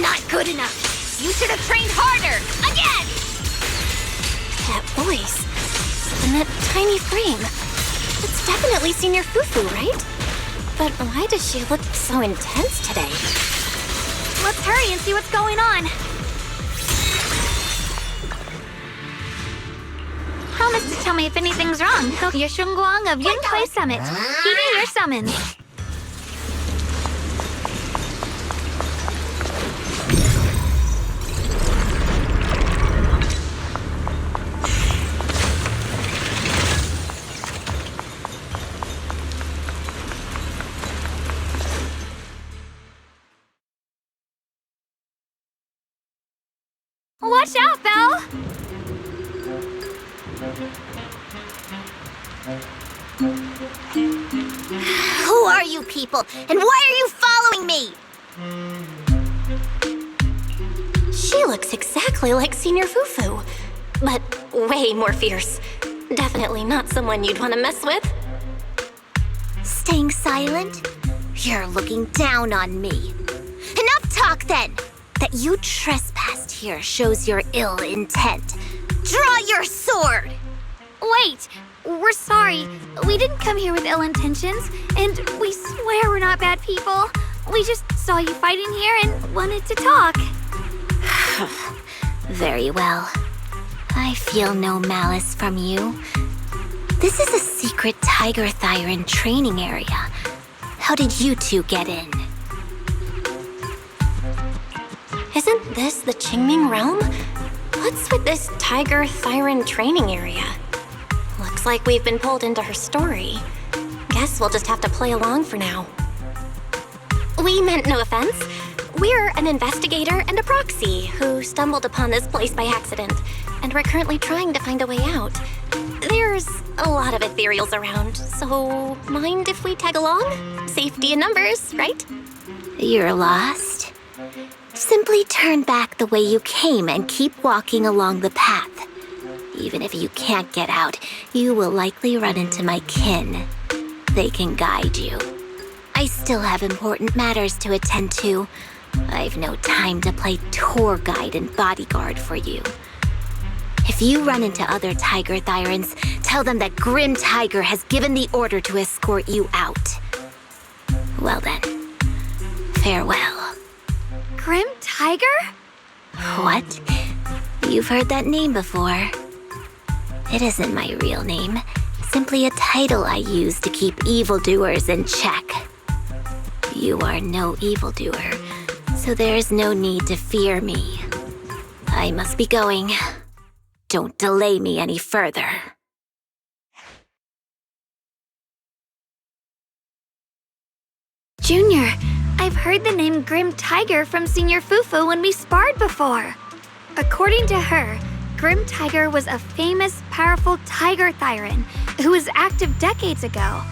Not good enough. You should have trained harder. Again! That voice. And that tiny frame. It's definitely Senior Fufu, right? But why does she look so intense today? Let's hurry and see what's going on. Promise to tell me if anything's wrong. Yeshungguang of Yunkwei Summit. Heeding your summons. Watch out, Belle! Who are you people, and why are you following me? She looks exactly like Senior Fufu, but way more fierce. Definitely not someone you'd want to mess with. Staying silent? You're looking down on me. Enough talk, then! That you trespassed here shows your ill intent. Draw your sword! Wait! We're sorry. We didn't come here with ill intentions, and we swear we're not bad people. We just saw you fighting here and wanted to talk. Very well. I feel no malice from you. This is a secret Tiger Thyran training area. How did you two get in? Isn't this the Qingming realm? What's with this Tiger Thyran training area? Looks like we've been pulled into her story. Guess we'll just have to play along for now. We meant no offense. We're an investigator and a proxy who stumbled upon this place by accident, and we're currently trying to find a way out. There's a lot of ethereals around, so mind if we tag along? Safety in numbers, right? You're lost? Simply turn back the way you came and keep walking along the path. Even if you can't get out, you will likely run into my kin. They can guide you. I still have important matters to attend to. I've no time to play tour guide and bodyguard for you. If you run into other Tiger Thyrans, tell them that Grim Tiger has given the order to escort you out. Well then, farewell. Grim Tiger? What? You've heard that name before. It isn't my real name, simply a title I use to keep evildoers in check. You are no evildoer, so there is no need to fear me. I must be going. Don't delay me any further. Junior, I've heard the name Grim Tiger from Senior Fufu when we sparred before. According to her, Grim Tiger was a famous, powerful Tiger Thyran who was active decades ago.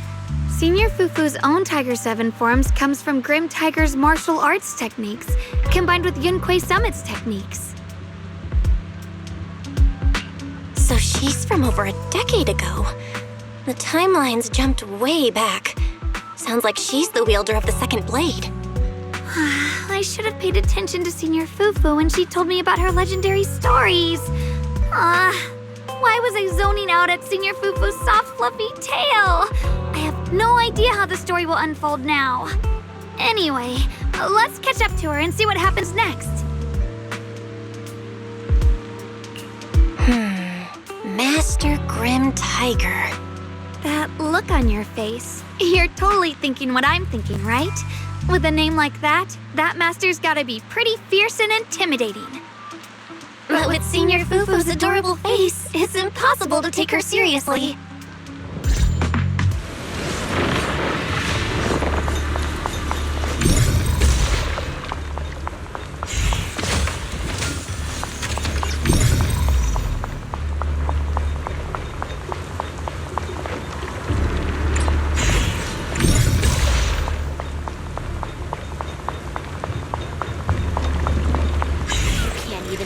Senior Fufu's own Tiger 7 forms comes from Grim Tiger's martial arts techniques, combined with Yunkwei Summit's techniques. So she's from over a decade ago. The timelines jumped way back. Sounds like she's the wielder of the second blade. I should have paid attention to Senior Fufu when she told me about her legendary stories. Why was I zoning out at Senior Fufu's soft, fluffy tail? I have no idea how the story will unfold now. Anyway, let's catch up to her and see what happens next. Master Grim Tiger. That look on your face. You're totally thinking what I'm thinking, right? With a name like that, that master's gotta be pretty fierce and intimidating. But with Senior Fufu's adorable face, it's impossible to take her seriously.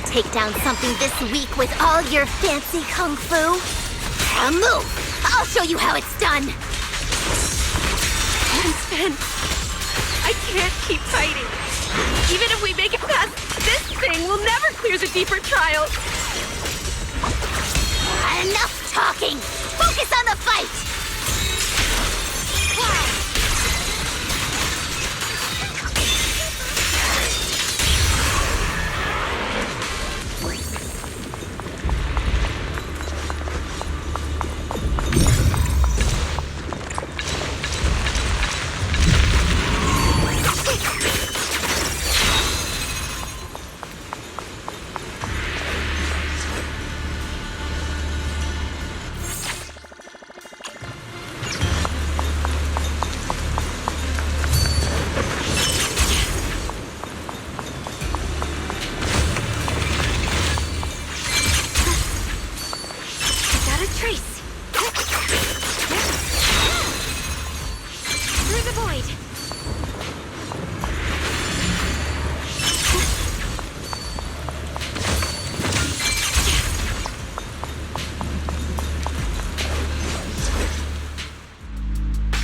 Take down something this weak with all your fancy kung fu? Now move! I'll show you how it's done! Sven, I can't keep fighting. Even if we make it past this thing, we'll never clear the deeper trials. Enough talking! Focus on the fight! Trace! Through the void!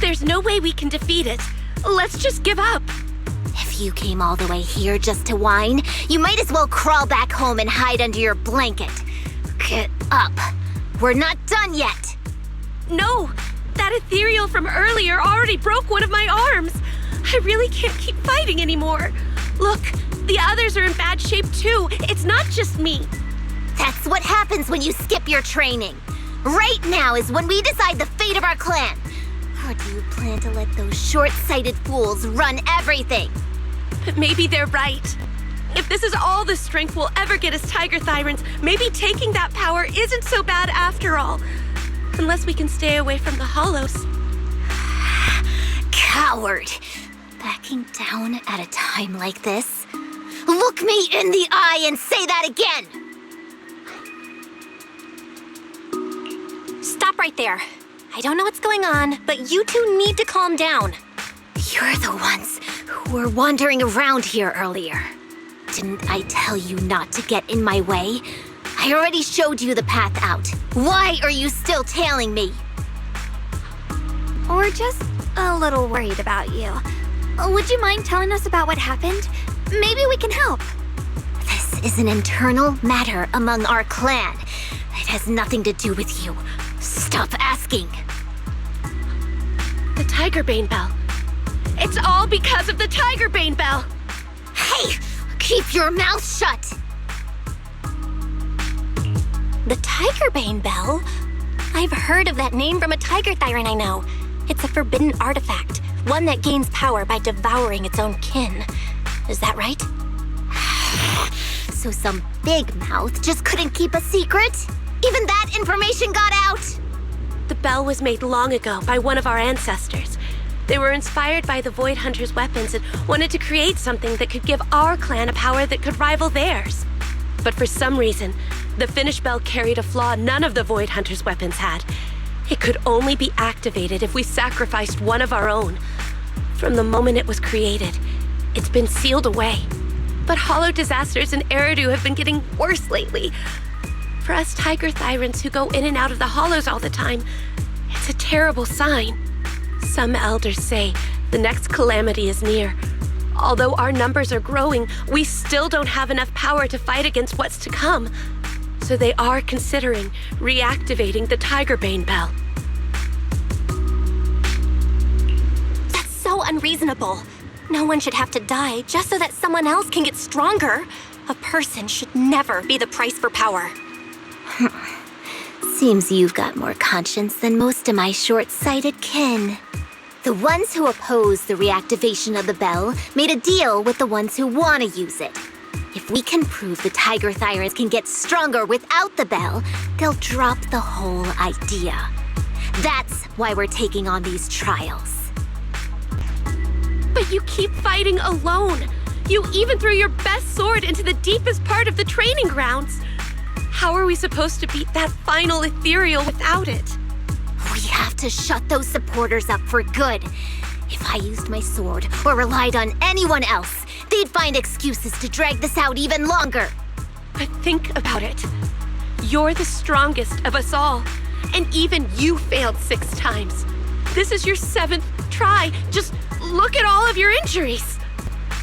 There's no way we can defeat it. Let's just give up. If you came all the way here just to whine, you might as well crawl back home and hide under your blanket. Get up. We're not done yet. No, that ethereal from earlier already broke one of my arms. I really can't keep fighting anymore. Look, the others are in bad shape too. It's not just me. That's what happens when you skip your training. Right now is when we decide the fate of our clan. Or do you plan to let those short-sighted fools run everything? But maybe they're right. If this is all the strength we'll ever get as Tiger Thyrans, maybe taking that power isn't so bad after all. Unless we can stay away from the hollows. Coward! Backing down at a time like this? Look me in the eye and say that again! Stop right there. I don't know what's going on, but you two need to calm down. You're the ones who were wandering around here earlier. Didn't I tell you not to get in my way? I already showed you the path out. Why are you still tailing me? We're just a little worried about you. Would you mind telling us about what happened? Maybe we can help. This is an internal matter among our clan. It has nothing to do with you. Stop asking. The Tigerbane Bell. It's all because of the Tigerbane Bell. Hey! Keep your mouth shut! The Tigerbane Bell? I've heard of that name from a Tiger Thyran I know. It's a forbidden artifact, one that gains power by devouring its own kin. Is that right? So some big mouth just couldn't keep a secret? Even that information got out? The bell was made long ago by one of our ancestors. They were inspired by the Void Hunter's weapons and wanted to create something that could give our clan a power that could rival theirs. But for some reason, the finished bell carried a flaw none of the Void Hunter's weapons had. It could only be activated if we sacrificed one of our own. From the moment it was created, it's been sealed away. But hollow disasters in Eridu have been getting worse lately. For us Tiger Thyrans who go in and out of the hollows all the time, it's a terrible sign. Some elders say the next calamity is near. Although our numbers are growing, we still don't have enough power to fight against what's to come. So they are considering reactivating the Tigerbane Bell. That's so unreasonable. No one should have to die just so that someone else can get stronger. A person should never be the price for power. Seems you've got more conscience than most of my short-sighted kin. The ones who oppose the reactivation of the bell made a deal with the ones who want to use it. If we can prove the Tiger Thyrans can get stronger without the bell, they'll drop the whole idea. That's why we're taking on these trials. But you keep fighting alone. You even threw your best sword into the deepest part of the training grounds. How are we supposed to beat that final ethereal without it? We have to shut those supporters up for good. If I used my sword or relied on anyone else, they'd find excuses to drag this out even longer. But think about it. You're the strongest of us all, and even you failed 6 times. This is your 7th try. Just look at all of your injuries.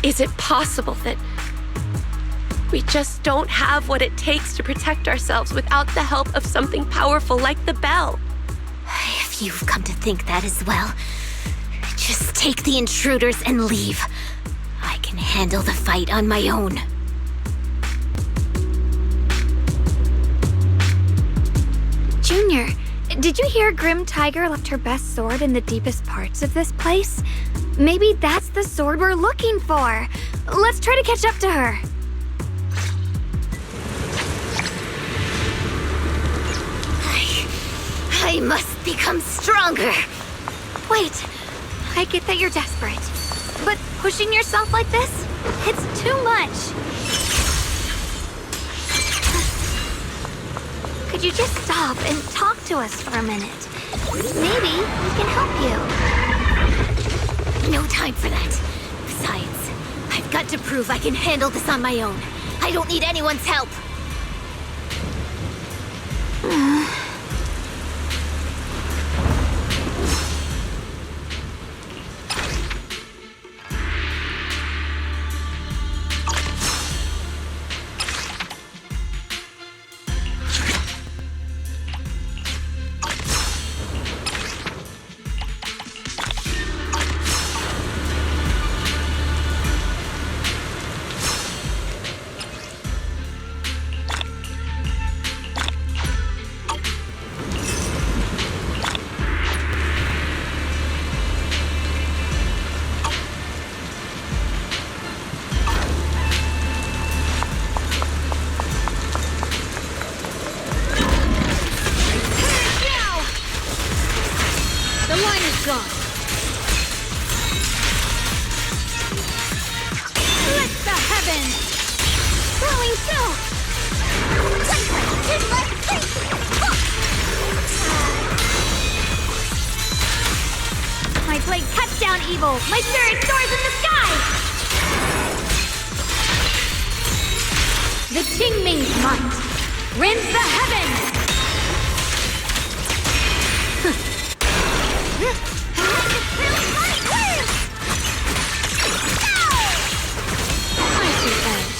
Is it possible that we just don't have what it takes to protect ourselves without the help of something powerful like the bell? If you've come to think that as well, just take the intruders and leave. I can handle the fight on my own. Junior, did you hear Grim Tiger left her best sword in the deepest parts of this place? Maybe that's the sword we're looking for. Let's try to catch up to her. I must become stronger. Wait, I get that you're desperate, but pushing yourself like this, it's too much. Could Could you just stop and talk to us for a minute? Maybe we can help you. No time for that. Besides, I've got to prove I can handle this on my own. I don't need anyone's help. My blade cuts down evil! My spirit soars in the sky! The Qingming's might rends the heavens! Icy edge.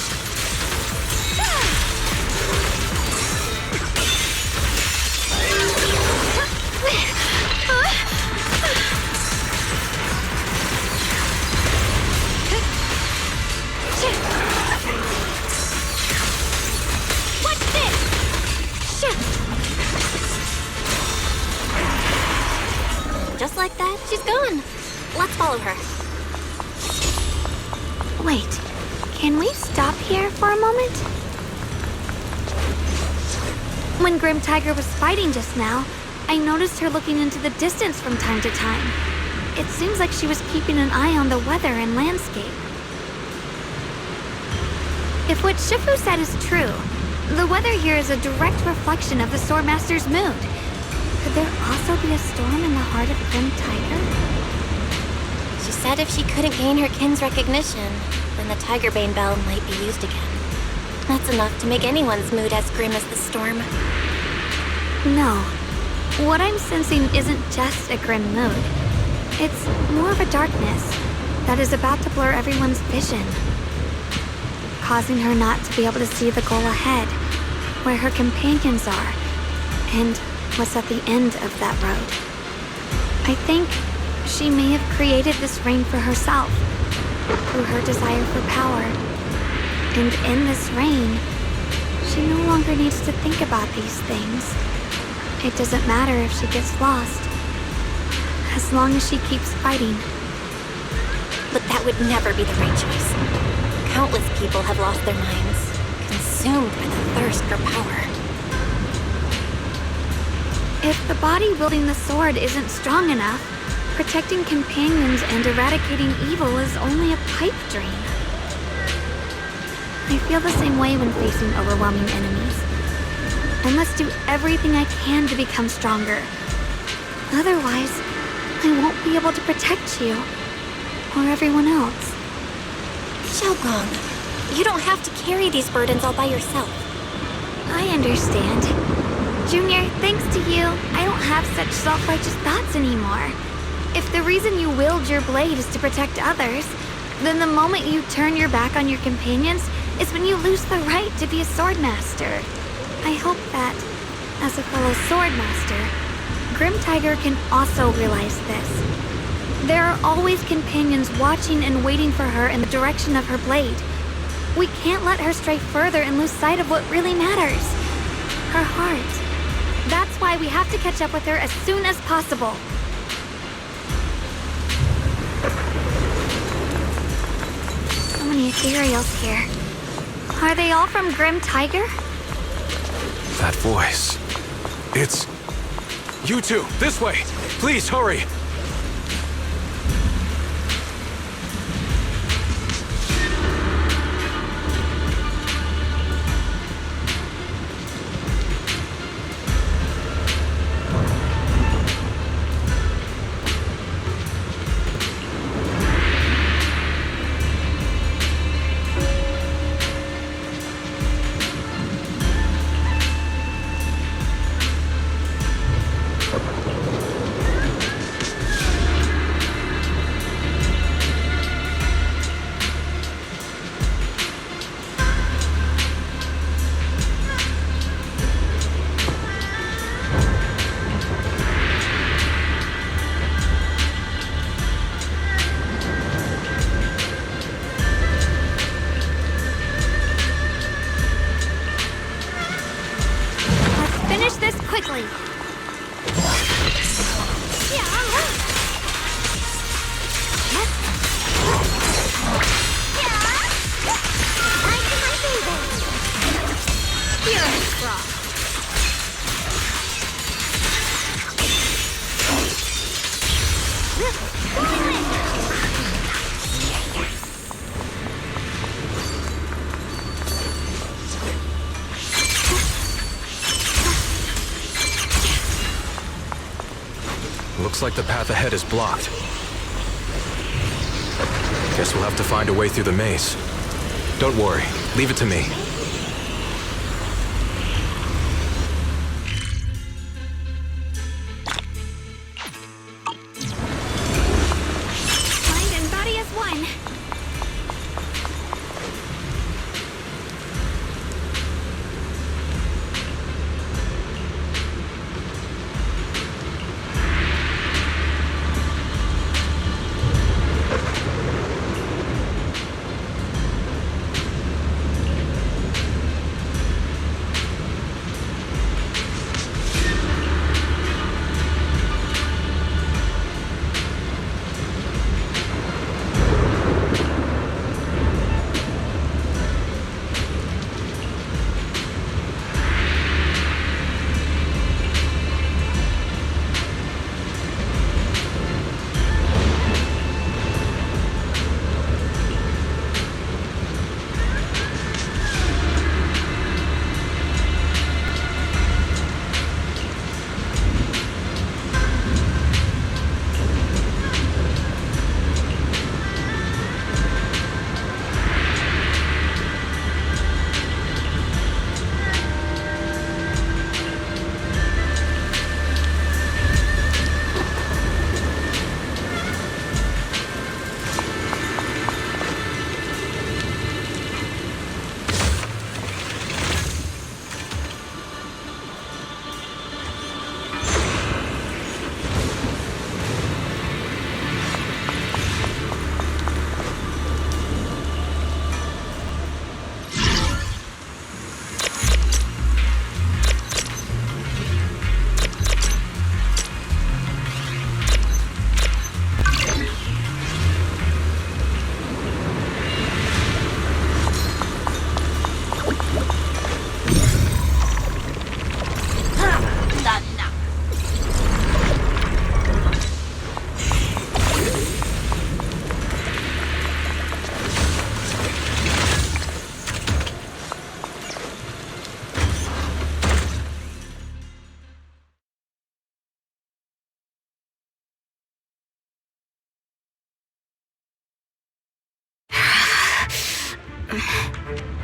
What's this? Just like that, she's gone. Let's follow her. Wait, can we stop here for a moment? When Grim Tiger was fighting just now, I noticed her looking into the distance from time to time. It seems like she was keeping an eye on the weather and landscape. If what Shifu said is true, the weather here is a direct reflection of the Swordmaster's mood. Could there also be a storm in the heart of Grim Tiger? She said if she couldn't gain her kin's recognition, then the Tigerbane Bell might be used again. That's enough to make anyone's mood as grim as the storm. No. What I'm sensing isn't just a grim mood. It's more of a darkness that is about to blur everyone's vision, causing her not to be able to see the goal ahead, where her companions are, and what's at the end of that road. I think she may have created this reign for herself, through her desire for power. And in this reign, she no longer needs to think about these things. It doesn't matter if she gets lost, as long as she keeps fighting. But that would never be the right choice. Countless people have lost their minds, consumed by the thirst for power. If the body wielding the sword isn't strong enough, protecting companions and eradicating evil is only a pipe dream. I feel the same way when facing overwhelming enemies. I must do everything I can to become stronger. Otherwise, I won't be able to protect you, or everyone else. Xiaogong, you don't have to carry these burdens all by yourself. I understand. Junior, thanks to you, I don't have such self-righteous thoughts anymore. If the reason you wield your blade is to protect others, then the moment you turn your back on your companions is when you lose the right to be a swordmaster. I hope that, as a fellow swordmaster, Grim Tiger can also realize this. There are always companions watching and waiting for her in the direction of her blade. We can't let her stray further and lose sight of what really matters. Her heart. That's why we have to catch up with her as soon as possible. So many ethereals here. Are they all from Grim Tiger? That voice. It's... You two, this way! Please, hurry! Looks like the path ahead is blocked. Guess we'll have to find a way through the maze. Don't worry, leave it to me. Mind and body as one.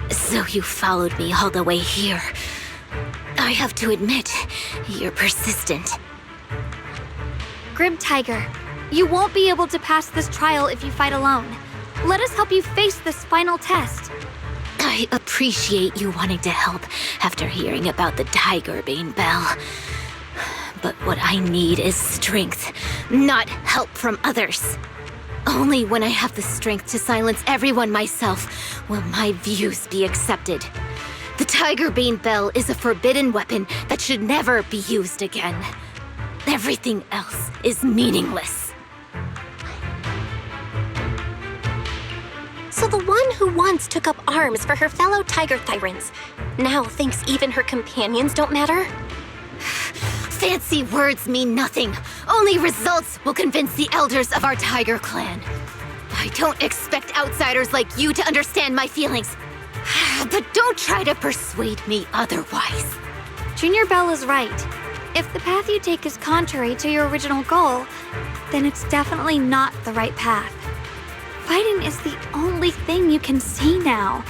So you followed me all the way here. I have to admit, you're persistent. Grim Tiger, you won't be able to pass this trial if you fight alone. Let us help you face this final test. I appreciate you wanting to help after hearing about the Tiger Bane Bell. But what I need is strength, not help from others. Only when I have the strength to silence everyone myself will my views be accepted. The Tiger Bane Bell is a forbidden weapon that should never be used again. Everything else is meaningless. So the one who once took up arms for her fellow Tiger Thyrans now thinks even her companions don't matter? Fancy words mean nothing. Only results will convince the elders of our Tiger Clan. I don't expect outsiders like you to understand my feelings. But don't try to persuade me otherwise. Junior Bell is right. If the path you take is contrary to your original goal, then it's definitely not the right path. Fighting is the only thing you can see now.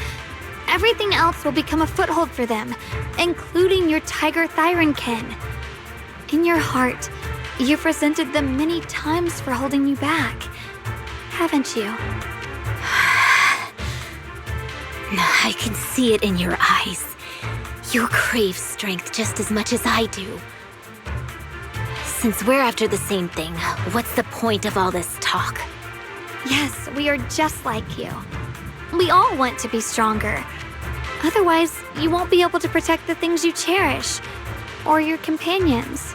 Everything else will become a foothold for them, including your Tiger Thyran kin. In your heart, you've resented them many times for holding you back, haven't you? I can see it in your eyes. You crave strength just as much as I do. Since we're after the same thing, what's the point of all this talk? Yes, we are just like you. We all want to be stronger. Otherwise, you won't be able to protect the things you cherish, or your companions.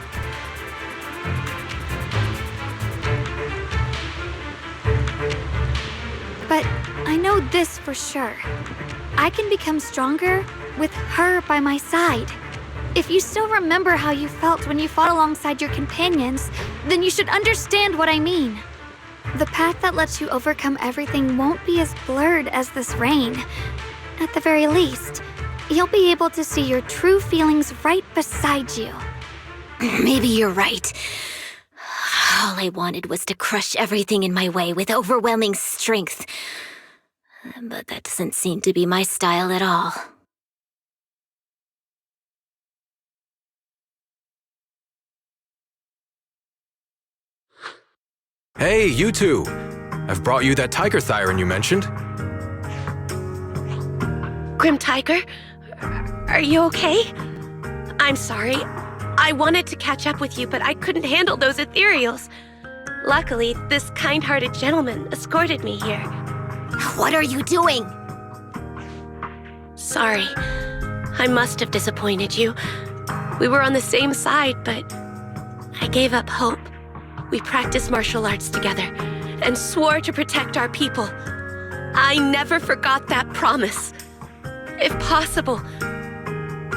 But I know this for sure. I can become stronger with her by my side. If you still remember how you felt when you fought alongside your companions, then you should understand what I mean. The path that lets you overcome everything won't be as blurred as this rain. At the very least, you'll be able to see your true feelings right beside you. Maybe you're right. All I wanted was to crush everything in my way with overwhelming strength. But that doesn't seem to be my style at all. Hey, you two! I've brought you that tiger thyron you mentioned. Grim Tiger, are you okay? I'm sorry. I wanted to catch up with you, but I couldn't handle those ethereals. Luckily, this kind-hearted gentleman escorted me here. What are you doing? Sorry. I must have disappointed you. We were on the same side, but I gave up hope. We practiced martial arts together and swore to protect our people. I never forgot that promise. If possible,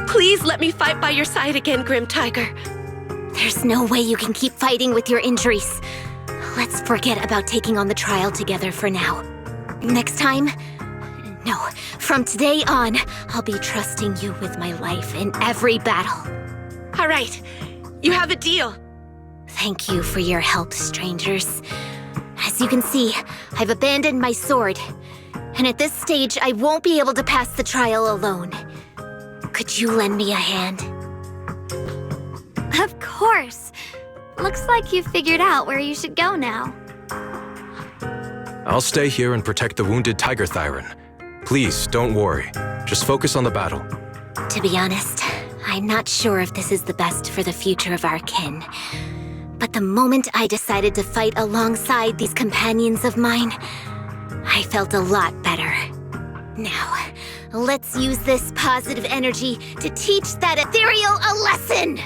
please let me fight by your side again, Grim Tiger. There's no way you can keep fighting with your injuries. Let's forget about taking on the trial together for now. Next time? No, from today on, I'll be trusting you with my life in every battle. All right, you have a deal. Thank you for your help, strangers. As you can see, I've abandoned my sword. And at this stage, I won't be able to pass the trial alone. Could you lend me a hand? Of course. Looks like you've figured out where you should go now. I'll stay here and protect the wounded tiger thyron. Please, don't worry. Just focus on the battle. To be honest, I'm not sure if this is the best for the future of our kin. But the moment I decided to fight alongside these companions of mine, I felt a lot better. Now, let's use this positive energy to teach that ethereal a lesson!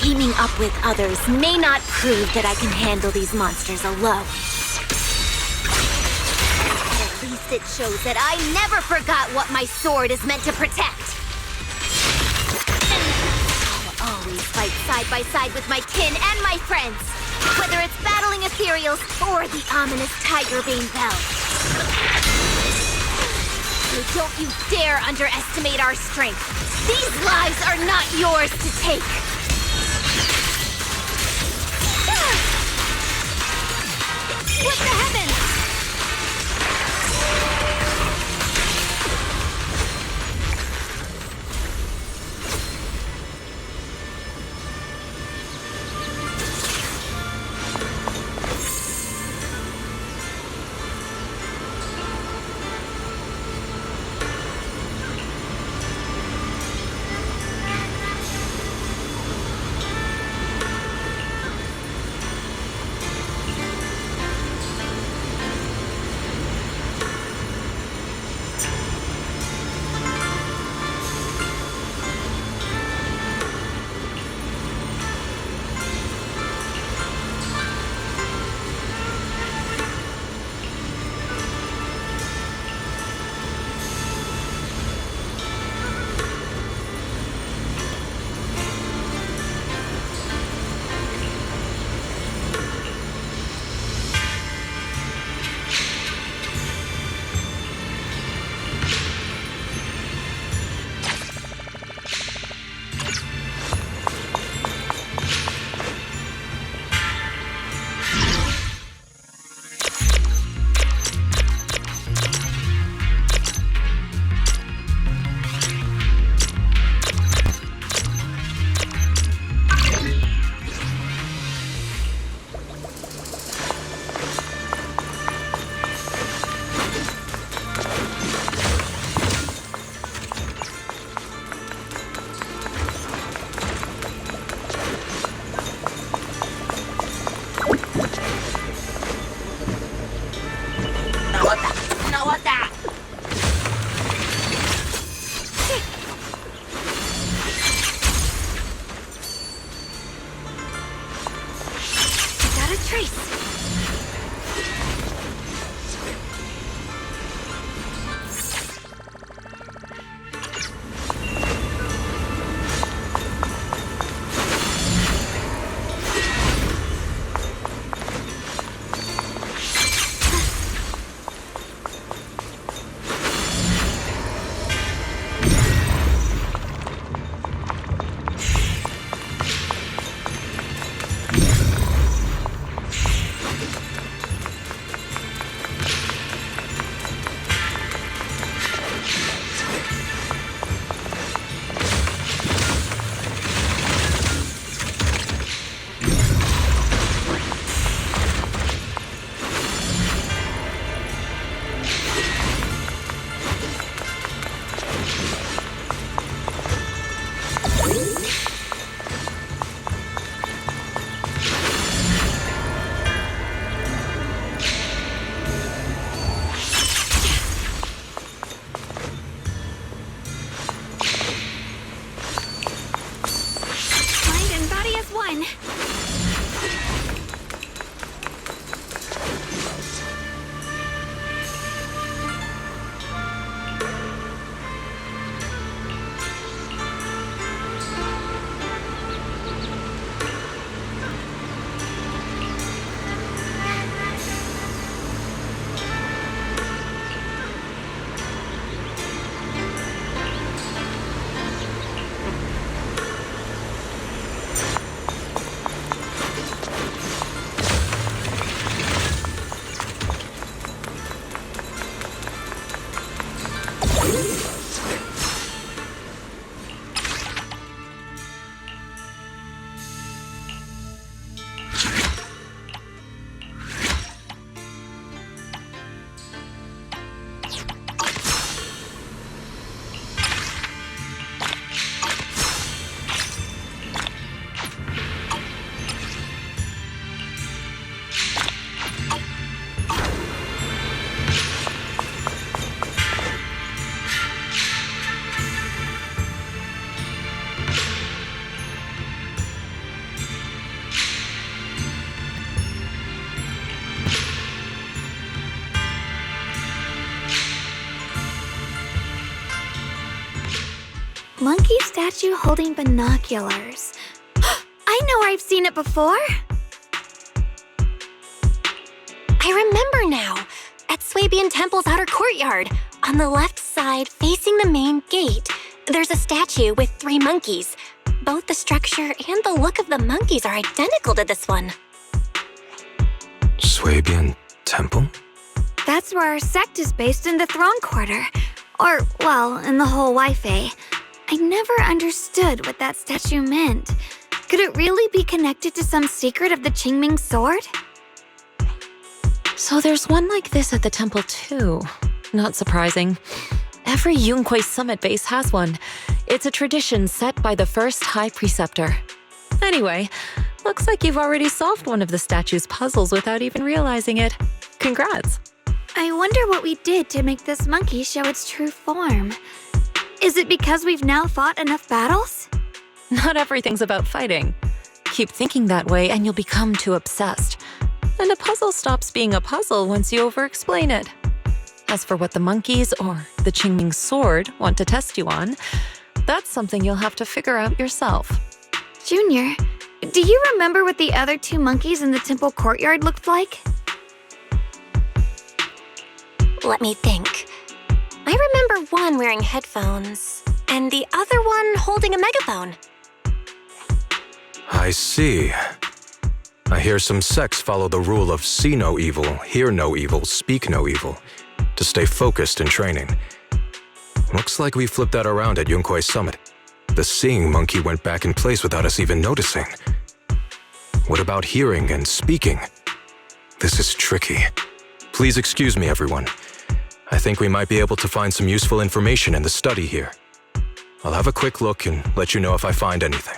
Teaming up with others may not prove that I can handle these monsters alone. But at least it shows that I never forgot what my sword is meant to protect. I'll always fight side by side with my kin and my friends, whether it's battling ethereals or the ominous Tigerbane Bell. So don't you dare underestimate our strength. These lives are not yours to take. Split the heavens! trace. One. Monkey statue holding binoculars. I know where I've seen it before. I remember now. At Swabian Temple's outer courtyard, on the left side facing the main gate, there's a statue with 3 monkeys. Both the structure and the look of the monkeys are identical to this one. Swabian Temple? That's where our sect is based in the Throne Quarter. Or, well, in the whole Wi-Fi. I never understood what that statue meant. Could it really be connected to some secret of the Qingming sword? So there's one like this at the temple too. Not surprising. Every Yunquei Summit base has one. It's a tradition set by the first High Preceptor. Anyway, looks like you've already solved one of the statue's puzzles without even realizing it. Congrats. I wonder what we did to make this monkey show its true form. Is it because we've now fought enough battles? Not everything's about fighting. Keep thinking that way and you'll become too obsessed. And a puzzle stops being a puzzle once you over-explain it. As for what the monkeys or the Qingming sword want to test you on, that's something you'll have to figure out yourself. Junior, do you remember what the other 2 monkeys in the temple courtyard looked like? Let me think. I remember one wearing headphones, and the other one holding a megaphone. I see. I hear some sects follow the rule of see no evil, hear no evil, speak no evil, to stay focused in training. Looks like we flipped that around at Yunquei Summit. The seeing monkey went back in place without us even noticing. What about hearing and speaking? This is tricky. Please excuse me, everyone. I think we might be able to find some useful information in the study here. I'll have a quick look and let you know if I find anything.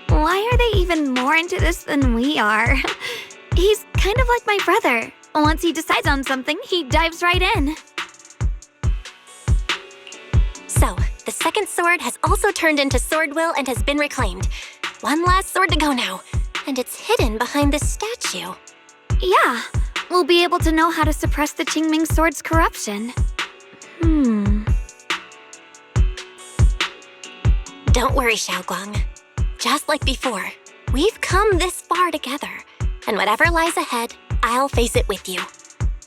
Why are they even more into this than we are? He's kind of like my brother. Once he decides on something, he dives right in. So, The second sword has also turned into sword will and has been reclaimed. One last sword to go now, and it's hidden behind this statue. Yeah, we'll be able to know how to suppress the Qingming sword's corruption. Don't worry, Xiaoguang. Just like before, we've come this far together, and whatever lies ahead, I'll face it with you.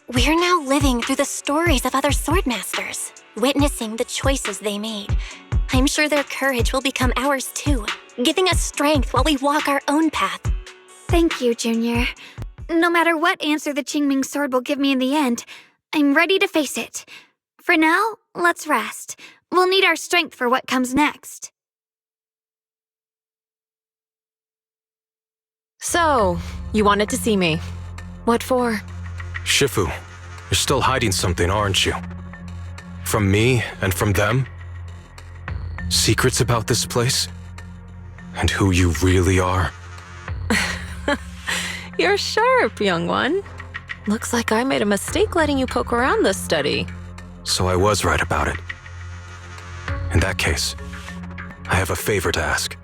We're now living through the stories of other swordmasters, witnessing the choices they made. I'm sure their courage will become ours too, giving us strength while we walk our own path. Thank you, Junior. No matter what answer the Qingming sword will give me in the end, I'm ready to face it. For now, let's rest. We'll need our strength for what comes next. So, you wanted to see me. What for? Shifu, you're still hiding something, aren't you? From me and from them? Secrets about this place? And who you really are? You're sharp, young one. Looks like I made a mistake letting you poke around this study. So I was right about it. In that case, I have a favor to ask.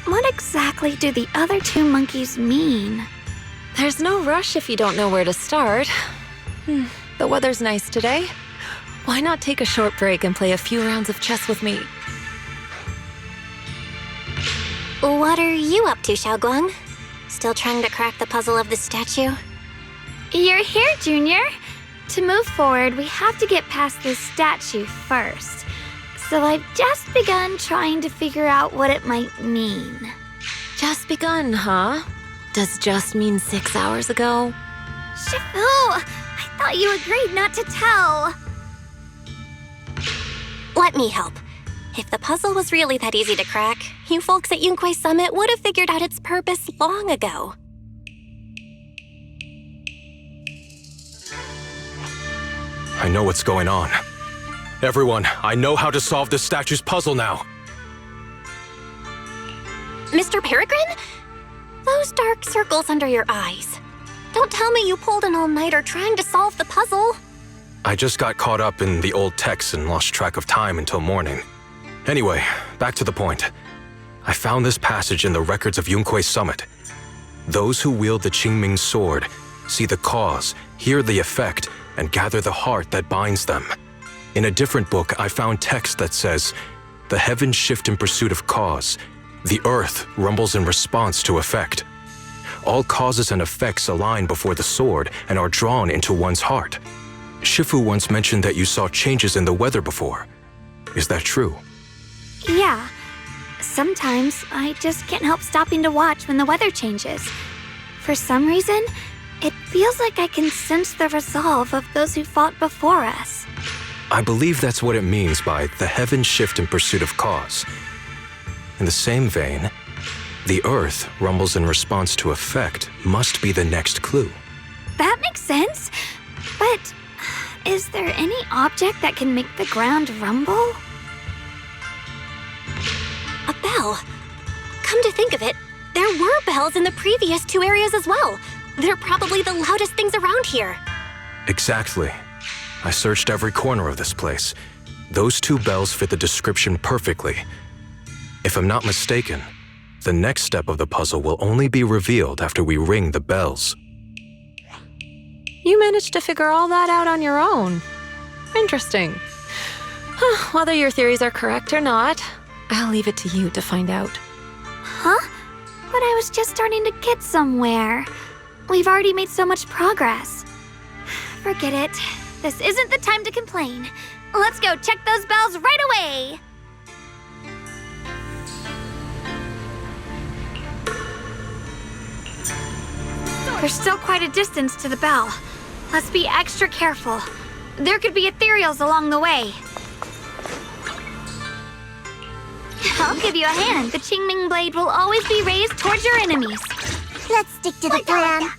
What exactly do the other two monkeys mean? There's no rush if you don't know where to start. The weather's nice today. Why not take a short break and play a few rounds of chess with me? What are you up to, Xiaoguang? Still trying to crack the puzzle of the statue? You're here, Junior. To move forward, we have to get past this statue first. So I've just begun trying to figure out what it might mean. Just begun, huh? Does just mean 6 hours ago? Shifu! I thought you agreed not to tell. Let me help. If the puzzle was really that easy to crack, you folks at Yunquay Summit would have figured out its purpose long ago. I know what's going on. Everyone, I know how to solve this statue's puzzle now. Mr. Peregrine? Those dark circles under your eyes. Don't tell me you pulled an all-nighter trying to solve the puzzle. I just got caught up in the old texts and lost track of time until morning. Anyway, back to the point. I found this passage in the records of Yunquay Summit. Those who wield the Qingming sword see the cause, hear the effect, and gather the heart that binds them. In a different book, I found text that says, "The heavens shift in pursuit of cause. The earth rumbles in response to effect. All causes and effects align before the sword and are drawn into one's heart." Shifu once mentioned that you saw changes in the weather before. Is that true? Yeah. Sometimes I just can't help stopping to watch when the weather changes. For some reason, it feels like I can sense the resolve of those who fought before us. I believe that's what it means by the heavens shift in pursuit of cause. In the same vein, the earth rumbles in response to effect must be the next clue. That makes sense. But is there any object that can make the ground rumble? A bell. Come to think of it, there were bells in the previous two areas as well. They're probably the loudest things around here. Exactly. I searched every corner of this place. Those two bells fit the description perfectly. If I'm not mistaken, the next step of the puzzle will only be revealed after we ring the bells. You managed to figure all that out on your own. Interesting. Whether your theories are correct or not, I'll leave it to you to find out. Huh? But I was just starting to get somewhere. We've already made so much progress. Forget it. This isn't the time to complain. Let's go check those bells right away! There's still quite a distance to the bell. Let's be extra careful. There could be ethereals along the way. I'll give you a hand. The Qingming blade will always be raised towards your enemies. Let's stick to the plan.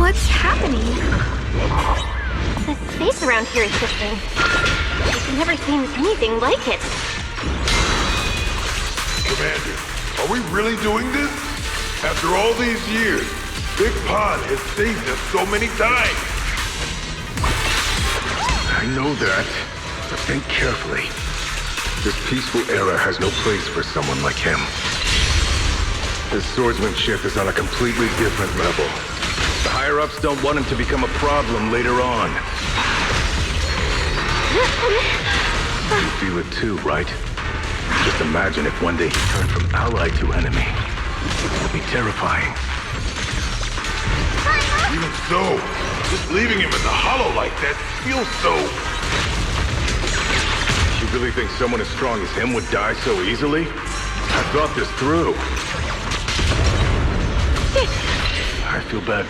What's happening? The space around here is shifting. It never seems anything like it. Commander, are we really doing this? After all these years, Big Pod has saved us so many times. I know that, but think carefully. This peaceful era has no place for someone like him. His swordsmanship is on a completely different level. The higher-ups don't want him to become a problem later on. You feel it too, right? Just imagine if one day he turned from ally to enemy. It would be terrifying. Even so, just leaving him in the hollow like that feels so... You really think someone as strong as him would die so easily? I thought this through. I feel bad.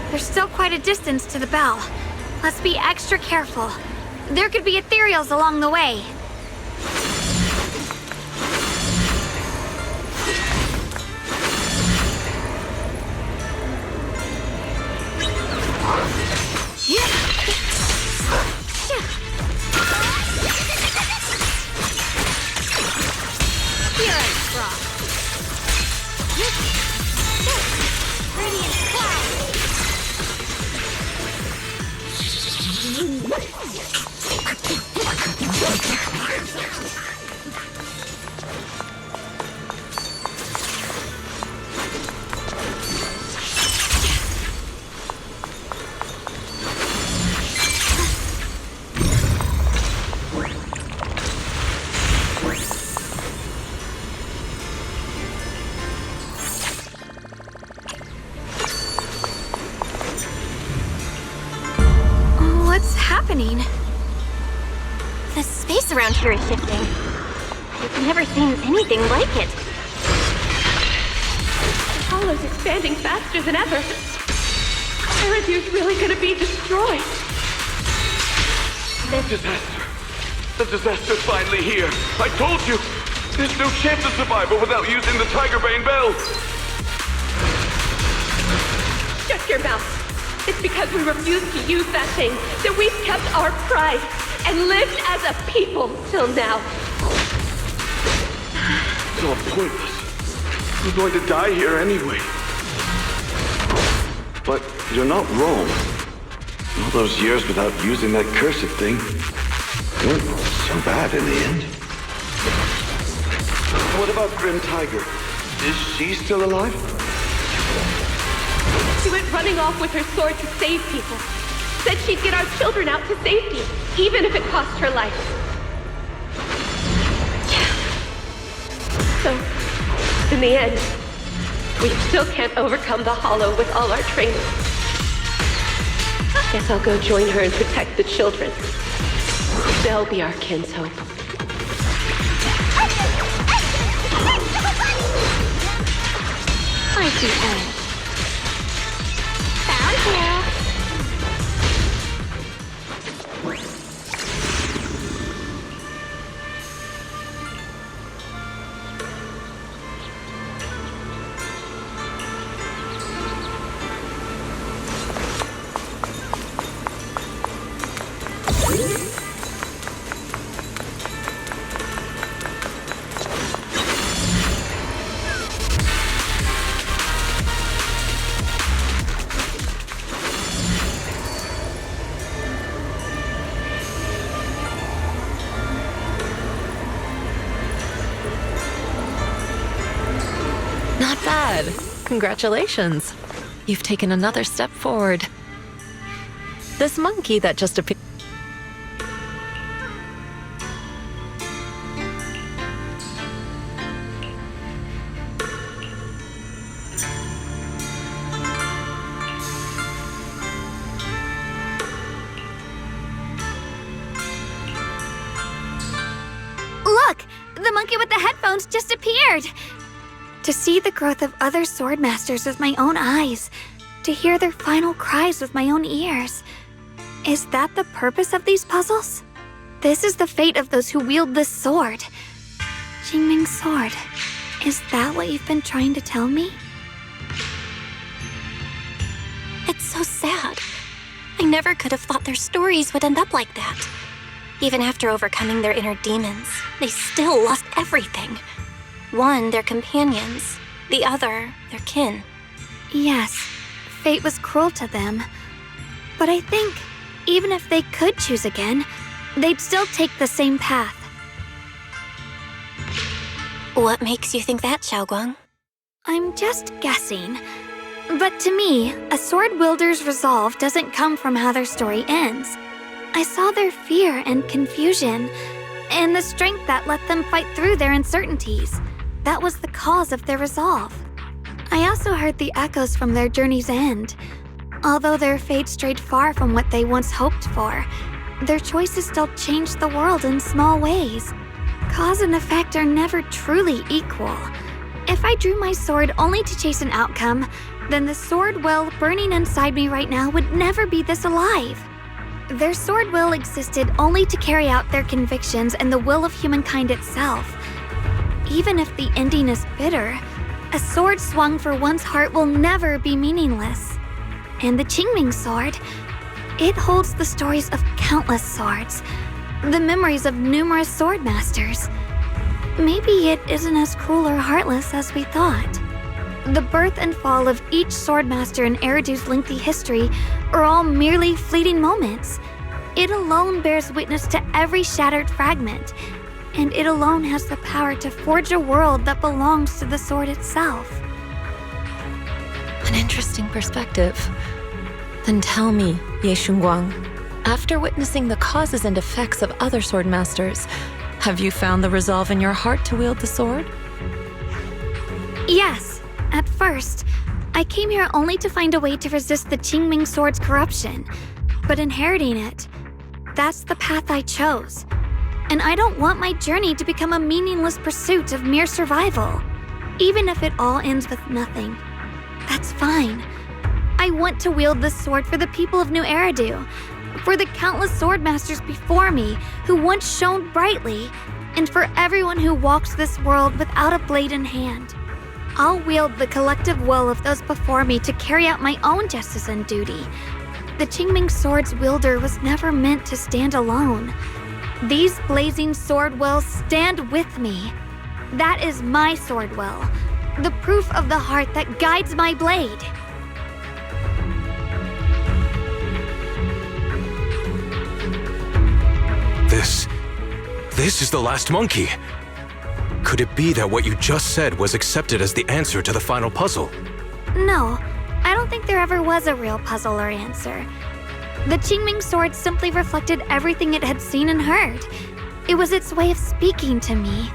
There's still quite a distance to the bell. Let's be extra careful. There could be ethereals along the way. What's happening? The space around here is shifting. It never seems anything like it. The hollow's expanding faster than ever. Paradure's really gonna be destroyed. Disaster. The disaster's finally here. I told you. There's no chance of survival without using the Tigerbane Bell. Shut your mouth. It's because we refused to use that thing that we've kept our pride and lived as a people till now. It's all pointless. We're going to die here anyway. But you're not wrong. All those years without using that cursed thing weren't so bad in the end. What about Grim Tiger? Is she still alive? She went running off with her sword to save people. Said she'd get our children out to safety, even if it cost her life. So, in the end, we still can't overcome the Hollow with all our training. Guess I'll go join her and protect the children. They'll be our kinshope. I see her. Found you. Not bad. Congratulations. You've taken another step forward. This monkey that just appeared. Look! The monkey with the headphones just appeared! To see the growth of other sword masters with my own eyes, to hear their final cries with my own ears. Is that the purpose of these puzzles? This is the fate of those who wield this sword. Qingming's sword. Is that what you've been trying to tell me? It's so sad. I never could have thought their stories would end up like that. Even after overcoming their inner demons, they still lost everything. One, their companions. The other, their kin. Yes, fate was cruel to them. But I think, even if they could choose again, they'd still take the same path. What makes you think that, Xiaoguang? I'm just guessing. But to me, a sword wielder's resolve doesn't come from how their story ends. I saw their fear and confusion, and the strength that let them fight through their uncertainties. That was the cause of their resolve. I also heard the echoes from their journey's end. Although their fate strayed far from what they once hoped for, their choices still changed the world in small ways. Cause and effect are never truly equal. If I drew my sword only to chase an outcome, then the sword will burning inside me right now would never be this alive. Their sword will existed only to carry out their convictions and the will of humankind itself. Even if the ending is bitter, a sword swung for one's heart will never be meaningless. And the Qingming sword, it holds the stories of countless swords, the memories of numerous sword masters. Maybe it isn't as cruel or heartless as we thought. The birth and fall of each swordmaster in Eridu's lengthy history are all merely fleeting moments. It alone bears witness to every shattered fragment, and it alone has the power to forge a world that belongs to the sword itself. An interesting perspective. Then tell me, Ye Shunguang, after witnessing the causes and effects of other sword masters, have you found the resolve in your heart to wield the sword? Yes. At first, I came here only to find a way to resist the Qingming sword's corruption, but inheriting it, that's the path I chose. And I don't want my journey to become a meaningless pursuit of mere survival. Even if it all ends with nothing, that's fine. I want to wield this sword for the people of New Eridu, for the countless sword masters before me who once shone brightly, and for everyone who walks this world without a blade in hand. I'll wield the collective will of those before me to carry out my own justice and duty. The Qingming sword's wielder was never meant to stand alone. These blazing sword wills stand with me. That is my sword will, the proof of the heart that guides my blade. This is the last monkey. Could it be that what you just said was accepted as the answer to the final puzzle? No, I don't think there ever was a real puzzle or answer. The Qingming sword simply reflected everything it had seen and heard. It was its way of speaking to me.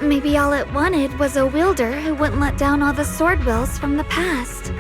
Maybe all it wanted was a wielder who wouldn't let down all the sword wills from the past.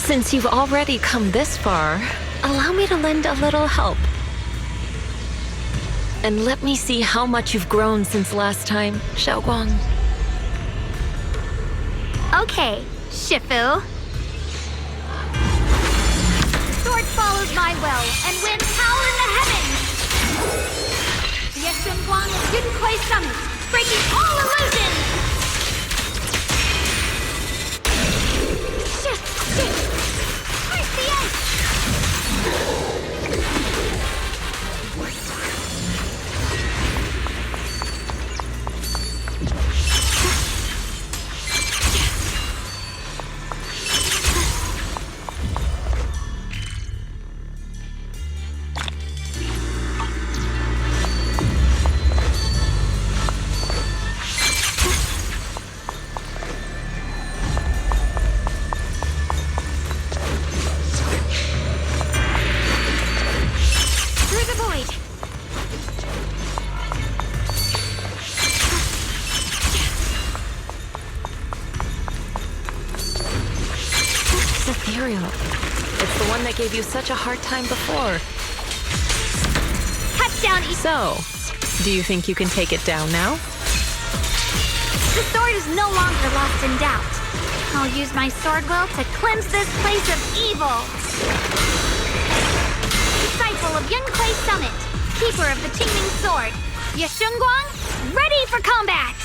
Since you've already come this far, allow me to lend a little help. And let me see how much you've grown since last time, Xiaoguang. Okay, Shifu. Sword follows my will, and winds howl in the heavens! The Xunguang of Yunkuei Summit, breaking all illusions! Shift! Where's the edge? material. It's the one that gave you such a hard time before. Touchdown! So, do you think you can take it down now? The sword is no longer lost in doubt. I'll use my sword will to cleanse this place of evil. Disciple of Yunkwei Summit, keeper of the Qingming Sword, Yeshunguang, ready for combat!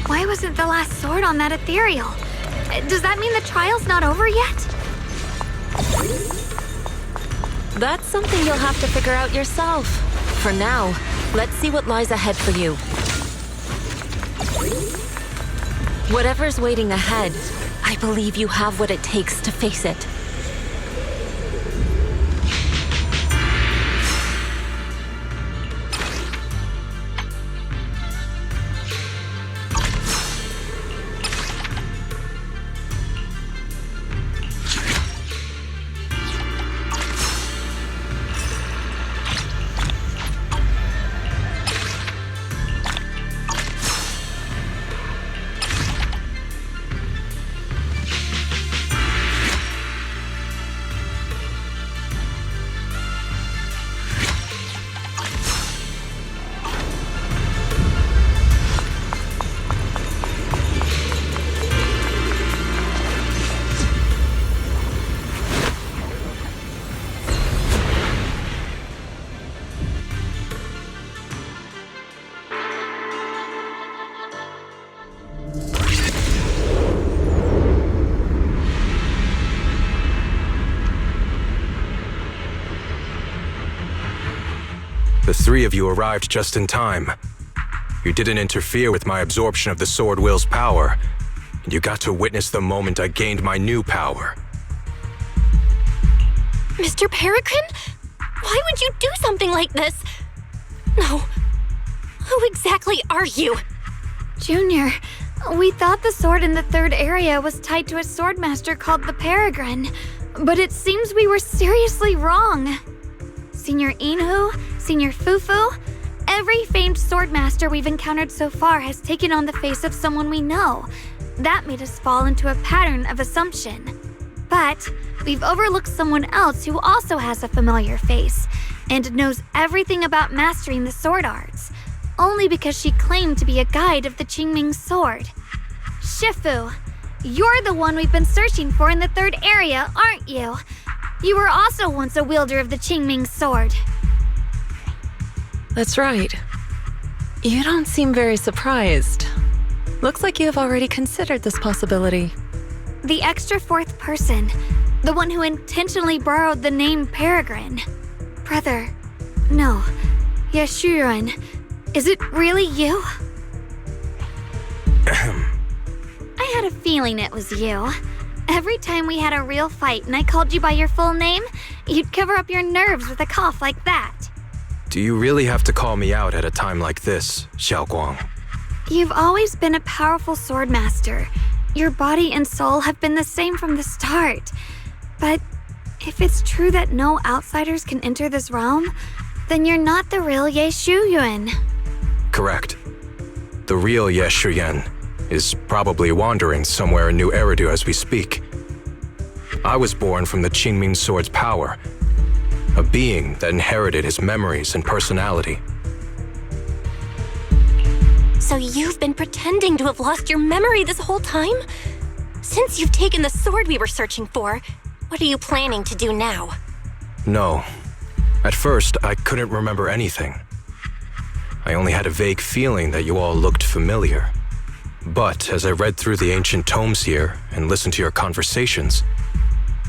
Why wasn't the last sword on that ethereal? Does that mean the trial's not over yet? That's something you'll have to figure out yourself. For now, let's see what lies ahead for you. Whatever's waiting ahead, I believe you have what it takes to face it. The three of you arrived just in time. You didn't interfere with my absorption of the Sword Will's power, and you got to witness the moment I gained my new power. Mr. Peregrine? Why would you do something like this? No. Who exactly are you? Junior, we thought the sword in the third area was tied to a swordmaster called the Peregrine, but it seems we were seriously wrong. Senior Inhu, Senior Fufu, every famed swordmaster we've encountered so far has taken on the face of someone we know. That made us fall into a pattern of assumption. But we've overlooked someone else who also has a familiar face and knows everything about mastering the sword arts, only because she claimed to be a guide of the Qingming sword. Shifu, you're the one we've been searching for in the third area, aren't you? You were also once a wielder of the Qingming sword. That's right. You don't seem very surprised. Looks like you have already considered this possibility. The extra fourth person, the one who intentionally borrowed the name Peregrine. Brother, no, Yeshurun, is it really you? I had a feeling it was you. Every time we had a real fight and I called you by your full name, you'd cover up your nerves with a cough like that. Do you really have to call me out at a time like this, Xiaoguang? You've always been a powerful swordmaster. Your body and soul have been the same from the start. But if it's true that no outsiders can enter this realm, then you're not the real Ye Shuyuan. Correct. The real Ye Shuyan is probably wandering somewhere in New Eridu as we speak. I was born from the Qingming Sword's power, a being that inherited his memories and personality. So you've been pretending to have lost your memory this whole time? Since you've taken the sword we were searching for, what are you planning to do now? No, At first, I couldn't remember anything. I only had a vague feeling that you all looked familiar. But as I read through the ancient tomes here and listened to your conversations,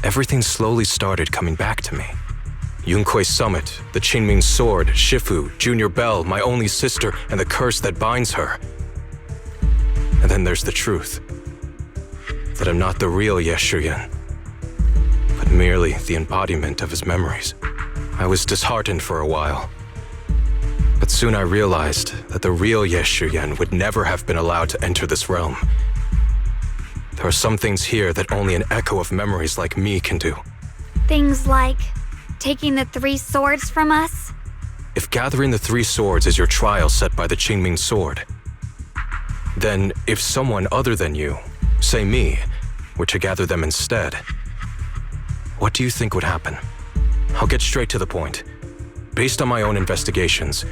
everything slowly started coming back to me. Yunkui's summit, the Qingming sword, Shifu, Junior Bell, my only sister, and the curse that binds her. And then there's the truth. That I'm not the real Yeshuyan, but merely the embodiment of his memories. I was disheartened for a while. But soon I realized that the real Yeshuyan would never have been allowed to enter this realm. There are some things here that only an echo of memories like me can do. Things like taking the 3 swords from us? If gathering the 3 swords is your trial set by the Qingming sword, then if someone other than you, say me, were to gather them instead, what do you think would happen? I'll get straight to the point. Based on my own investigations,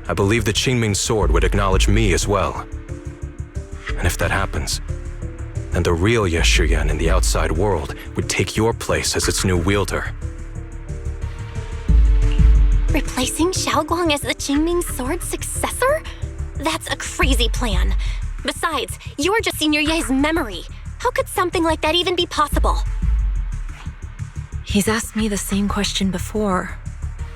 I believe the Qingming sword would acknowledge me as well. And if that happens, then the real Yeshuyan in the outside world would take your place as its new wielder. Replacing Xiaoguang as the Qingming sword's successor? That's a crazy plan. Besides, you're just Senior Ye's memory. How could something like that even be possible? He's asked me the same question before.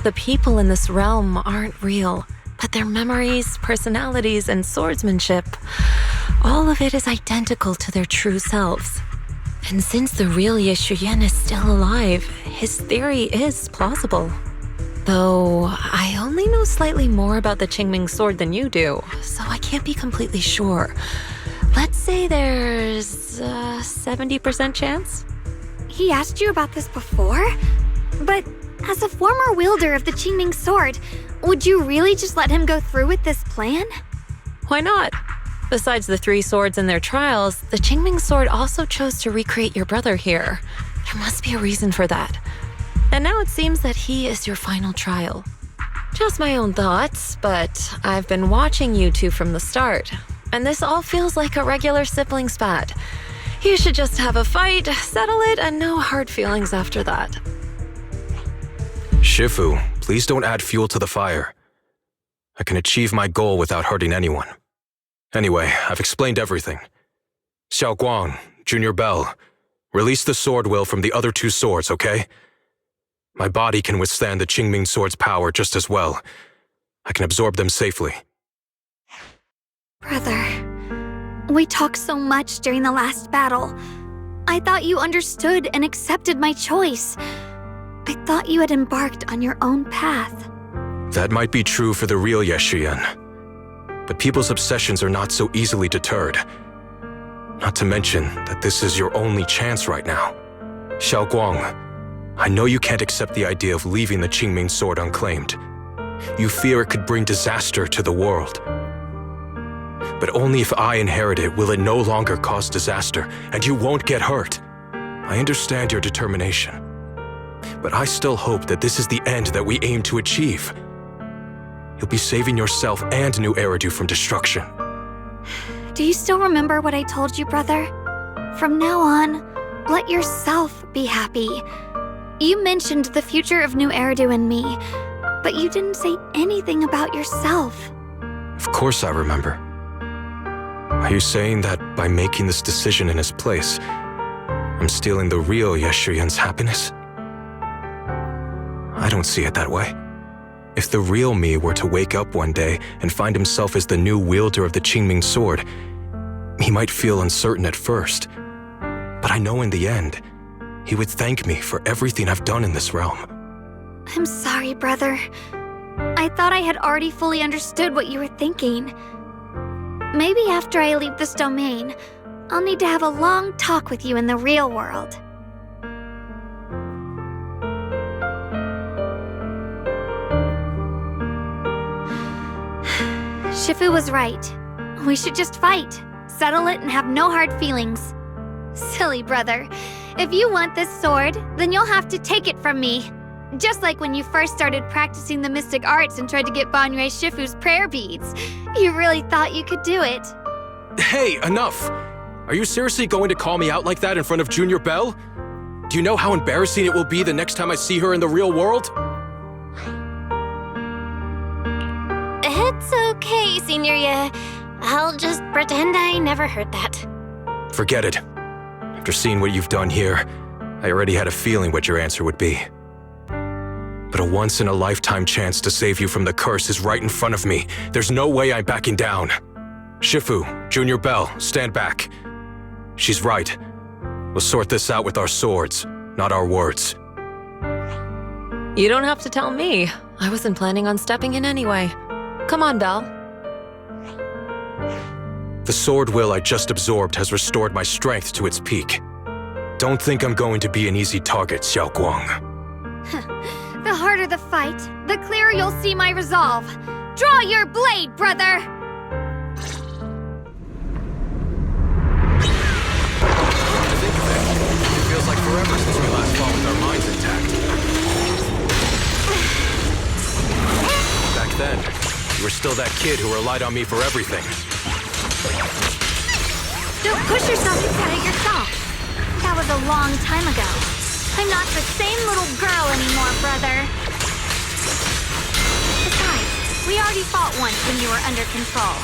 The people in this realm aren't real, but their memories, personalities, and swordsmanship, all of it is identical to their true selves. And since the real Yeshuyan is still alive, his theory is plausible. Though I only know slightly more about the Qingming sword than you do, so I can't be completely sure. Let's say there's a 70% chance? He asked you about this before? But as a former wielder of the Qingming sword, would you really just let him go through with this plan? Why not? Besides the 3 swords in their trials, the Qingming sword also chose to recreate your brother here. There must be a reason for that. And now it seems that he is your final trial. Just my own thoughts, but I've been watching you two from the start, and this all feels like a regular sibling spat. You should just have a fight, settle it, and no hard feelings after that. Shifu, please don't add fuel to the fire. I can achieve my goal without hurting anyone. Anyway, I've explained everything. Xiaoguang, Junior Bell, release the sword will from the other 2 swords, okay? My body can withstand the Qingming sword's power just as well. I can absorb them safely. Brother, we talked so much during the last battle. I thought you understood and accepted my choice. I thought you had embarked on your own path. That might be true for the real Yeshuyan. But people's obsessions are not so easily deterred. Not to mention that this is your only chance right now. Xiaoguang, I know you can't accept the idea of leaving the Qingming sword unclaimed. You fear it could bring disaster to the world. But only if I inherit it will it no longer cause disaster, and you won't get hurt. I understand your determination. But I still hope that this is the end that we aim to achieve. You'll be saving yourself and New Eridu from destruction. Do you still remember what I told you, brother? From now on, let yourself be happy. You mentioned the future of New Eridu and me, but you didn't say anything about yourself. Of course I remember. Are you saying that by making this decision in his place, I'm stealing the real Yeshuyan's happiness? I don't see it that way. If the real me were to wake up one day and find himself as the new wielder of the Qingming sword, he might feel uncertain at first. But I know in the end, he would thank me for everything I've done in this realm. I'm sorry, brother. I thought I had already fully understood what you were thinking. Maybe after I leave this domain, I'll need to have a long talk with you in the real world. Shifu was right. We should just fight, settle it, and have no hard feelings. Silly brother. If you want this sword, then you'll have to take it from me. Just like when you first started practicing the mystic arts and tried to get Banyue Shifu's prayer beads. You really thought you could do it. Hey, enough! Are you seriously going to call me out like that in front of Junior Bell? Do you know how embarrassing it will be the next time I see her in the real world? Okay, Senior, I'll just pretend I never heard that. Forget it. After seeing what you've done here, I already had a feeling what your answer would be. But a once-in-a-lifetime chance to save you from the curse is right in front of me. There's no way I'm backing down. Shifu, Junior Bell, stand back. She's right. We'll sort this out with our swords, not our words. You don't have to tell me. I wasn't planning on stepping in anyway. Come on, Belle. The sword will I just absorbed has restored my strength to its peak. Don't think I'm going to be an easy target, Xiao Guang. The harder the fight, the clearer you'll see my resolve. Draw your blade, brother! To think of it feels like forever since we last fought with our minds intact. Back then, you were still that kid who relied on me for everything. Don't push yourself inside of yourself. That was a long time ago. I'm not the same little girl anymore, brother. Besides, we already fought once when you were under control.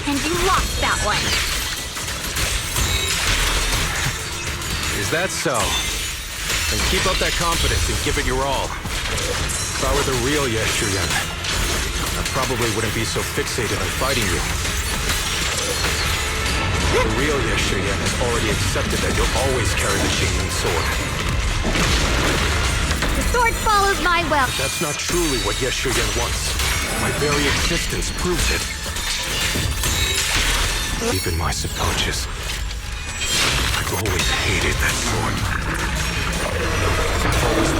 And you lost that one. Is that so? Then keep up that confidence and give it your all. If I were the real Yeshuyan, I probably wouldn't be so fixated on fighting you. The real Yeshuyan has already accepted that you'll always carry the Qingming sword. The sword follows my will. But that's not truly what Yeshuyan wants. My very existence proves it. Deep in my subconscious, I've always hated that sword. I've always...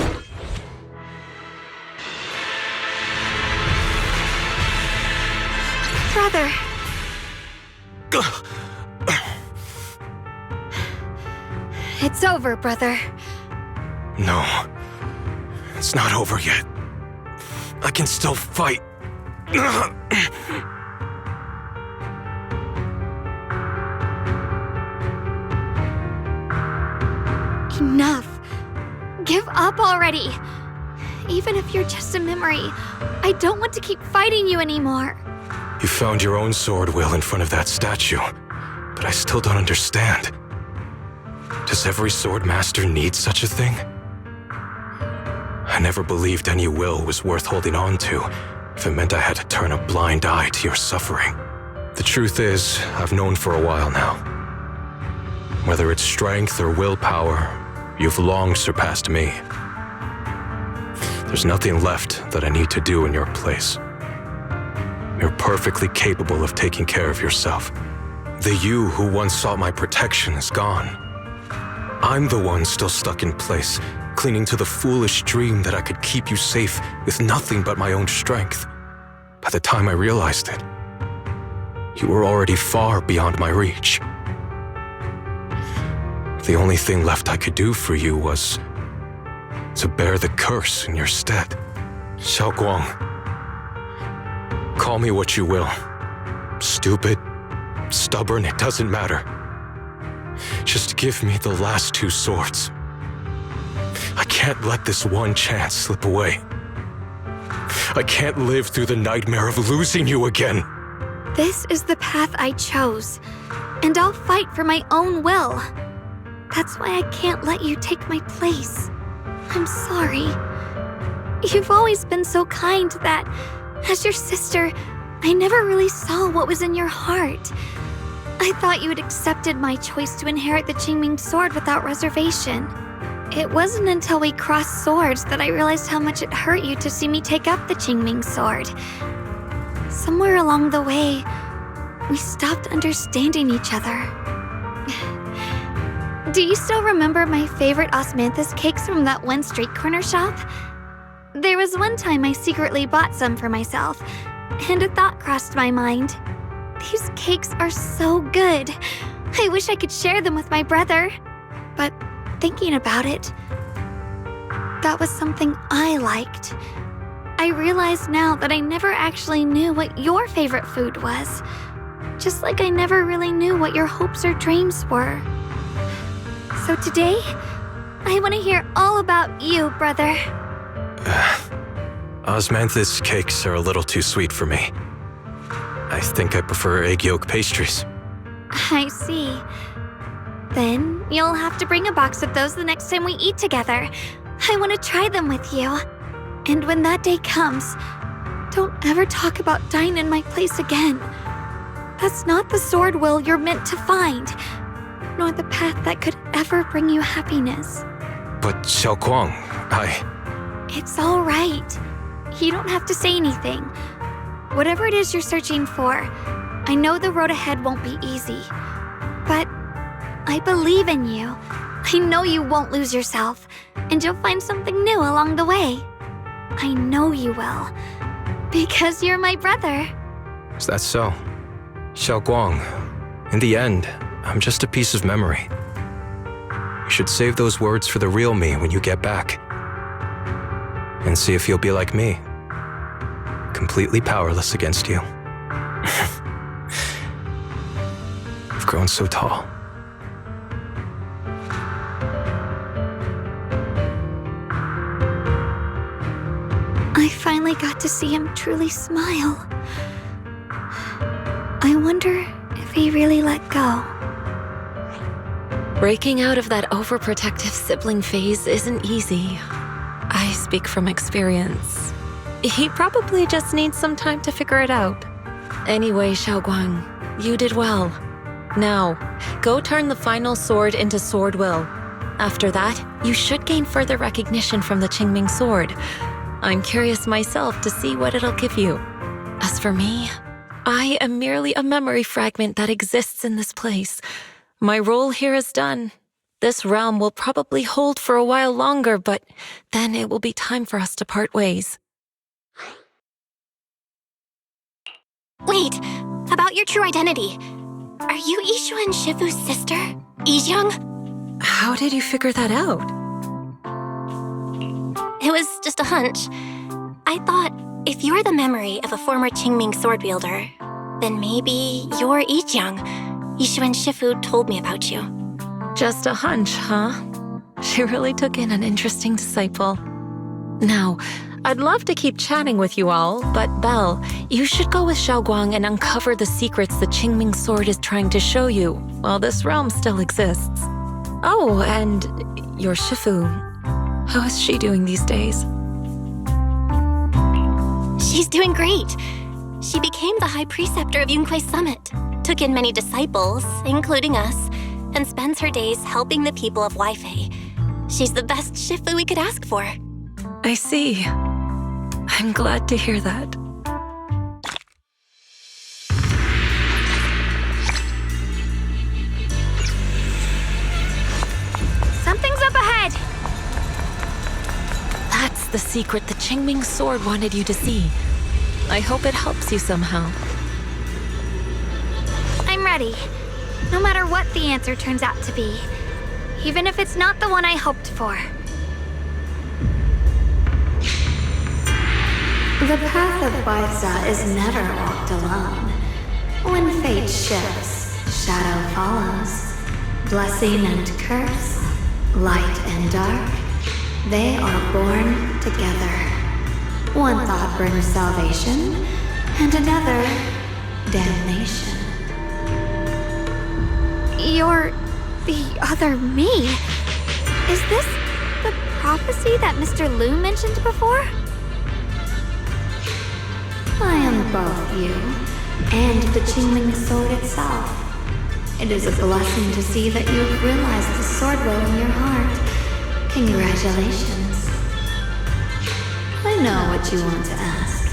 Brother. It's over, brother. No. It's not over yet. I can still fight. Enough. Give up already. Even if you're just a memory, I don't want to keep fighting you anymore. You found your own sword, Will, in front of that statue. But I still don't understand. Does every sword master need such a thing? I never believed any will was worth holding on to if it meant I had to turn a blind eye to your suffering. The truth is, I've known for a while now. Whether it's strength or willpower, you've long surpassed me. There's nothing left that I need to do in your place. You're perfectly capable of taking care of yourself. The you who once sought my protection is gone. I'm the one still stuck in place, clinging to the foolish dream that I could keep you safe with nothing but my own strength. By the time I realized it, you were already far beyond my reach. The only thing left I could do for you was to bear the curse in your stead. Xiao Guang, call me what you will. Stupid, stubborn, it doesn't matter. Just give me the last two swords. I can't let this one chance slip away. I can't live through the nightmare of losing you again. This is the path I chose, and I'll fight for my own will. That's why I can't let you take my place. I'm sorry. You've always been so kind that, as your sister, I never really saw what was in your heart. I thought you had accepted my choice to inherit the Qingming sword without reservation. It wasn't until we crossed swords that I realized how much it hurt you to see me take up the Qingming sword. Somewhere along the way, we stopped understanding each other. Do you still remember my favorite osmanthus cakes from that one street corner shop? There was one time I secretly bought some for myself, and a thought crossed my mind. These cakes are so good. I wish I could share them with my brother. But thinking about it, that was something I liked. I realize now that I never actually knew what your favorite food was. Just like I never really knew what your hopes or dreams were. So today, I want to hear all about you, brother. Osmanthus cakes are a little too sweet for me. I think I prefer egg yolk pastries. I see. Then you'll have to bring a box of those the next time we eat together. I want to try them with you. And when that day comes, don't ever talk about dying in my place again. That's not the sword will you're meant to find, nor the path that could ever bring you happiness. But Xiao Guang, It's all right. You don't have to say anything. Whatever it is you're searching for, I know the road ahead won't be easy. But I believe in you. I know you won't lose yourself, and you'll find something new along the way. I know you will, because you're my brother. Is that so? Xiao Guang, in the end, I'm just a piece of memory. You should save those words for the real me when you get back. And see if you'll be like me. Completely powerless against you. I've grown so tall. I finally got to see him truly smile. I wonder if he really let go. Breaking out of that overprotective sibling phase isn't easy. I speak from experience. He probably just needs some time to figure it out. Anyway, Xiao Guang, you did well. Now, go turn the final sword into sword will. After that, you should gain further recognition from the Qingming sword. I'm curious myself to see what it'll give you. As for me, I am merely a memory fragment that exists in this place. My role here is done. This realm will probably hold for a while longer, but then it will be time for us to part ways. Wait, about your true identity. Are you Yishu and Shifu's sister, Yizhang? How did you figure that out? It was just a hunch. I thought if you're the memory of a former Qingming sword wielder, then maybe you're Yizhang. Yishu and Shifu told me about you. Just a hunch, huh? She really took in an interesting disciple. Now, I'd love to keep chatting with you all, but Belle, you should go with Xiao Guang and uncover the secrets the Qingming sword is trying to show you, while this realm still exists. Oh, and your Shifu. How is she doing these days? She's doing great. She became the High Preceptor of Yunque's Summit, took in many disciples, including us, and spends her days helping the people of Weifei. She's the best Shifu we could ask for. I see. I'm glad to hear that. Something's up ahead! That's the secret the Qingming sword wanted you to see. I hope it helps you somehow. I'm ready. No matter what the answer turns out to be. Even if it's not the one I hoped for. The path of Baiza is never walked alone. When fate shifts, shadow follows. Blessing and curse, light and dark, they are born together. One thought brings salvation, and another, damnation. You're the other me. Is this the prophecy that Mr. Liu mentioned before? I am both you and the Qingming sword itself. It is a blessing to see that you have realized the sword will in your heart. Congratulations. I know what you want to ask.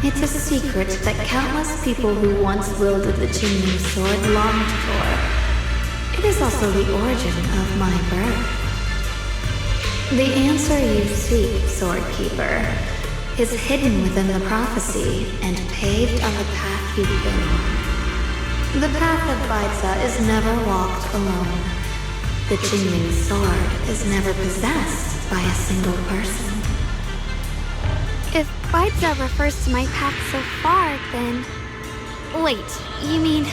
It's a secret that countless people who once wielded the Qingming sword longed for. It is also the origin of my birth. The answer you seek, Swordkeeper, is hidden within the prophecy and paved on the path you've been on. The path of Baiza is never walked alone. The Qingming sword is never possessed by a single person. If Baiza refers to my path so far, then... Wait, you mean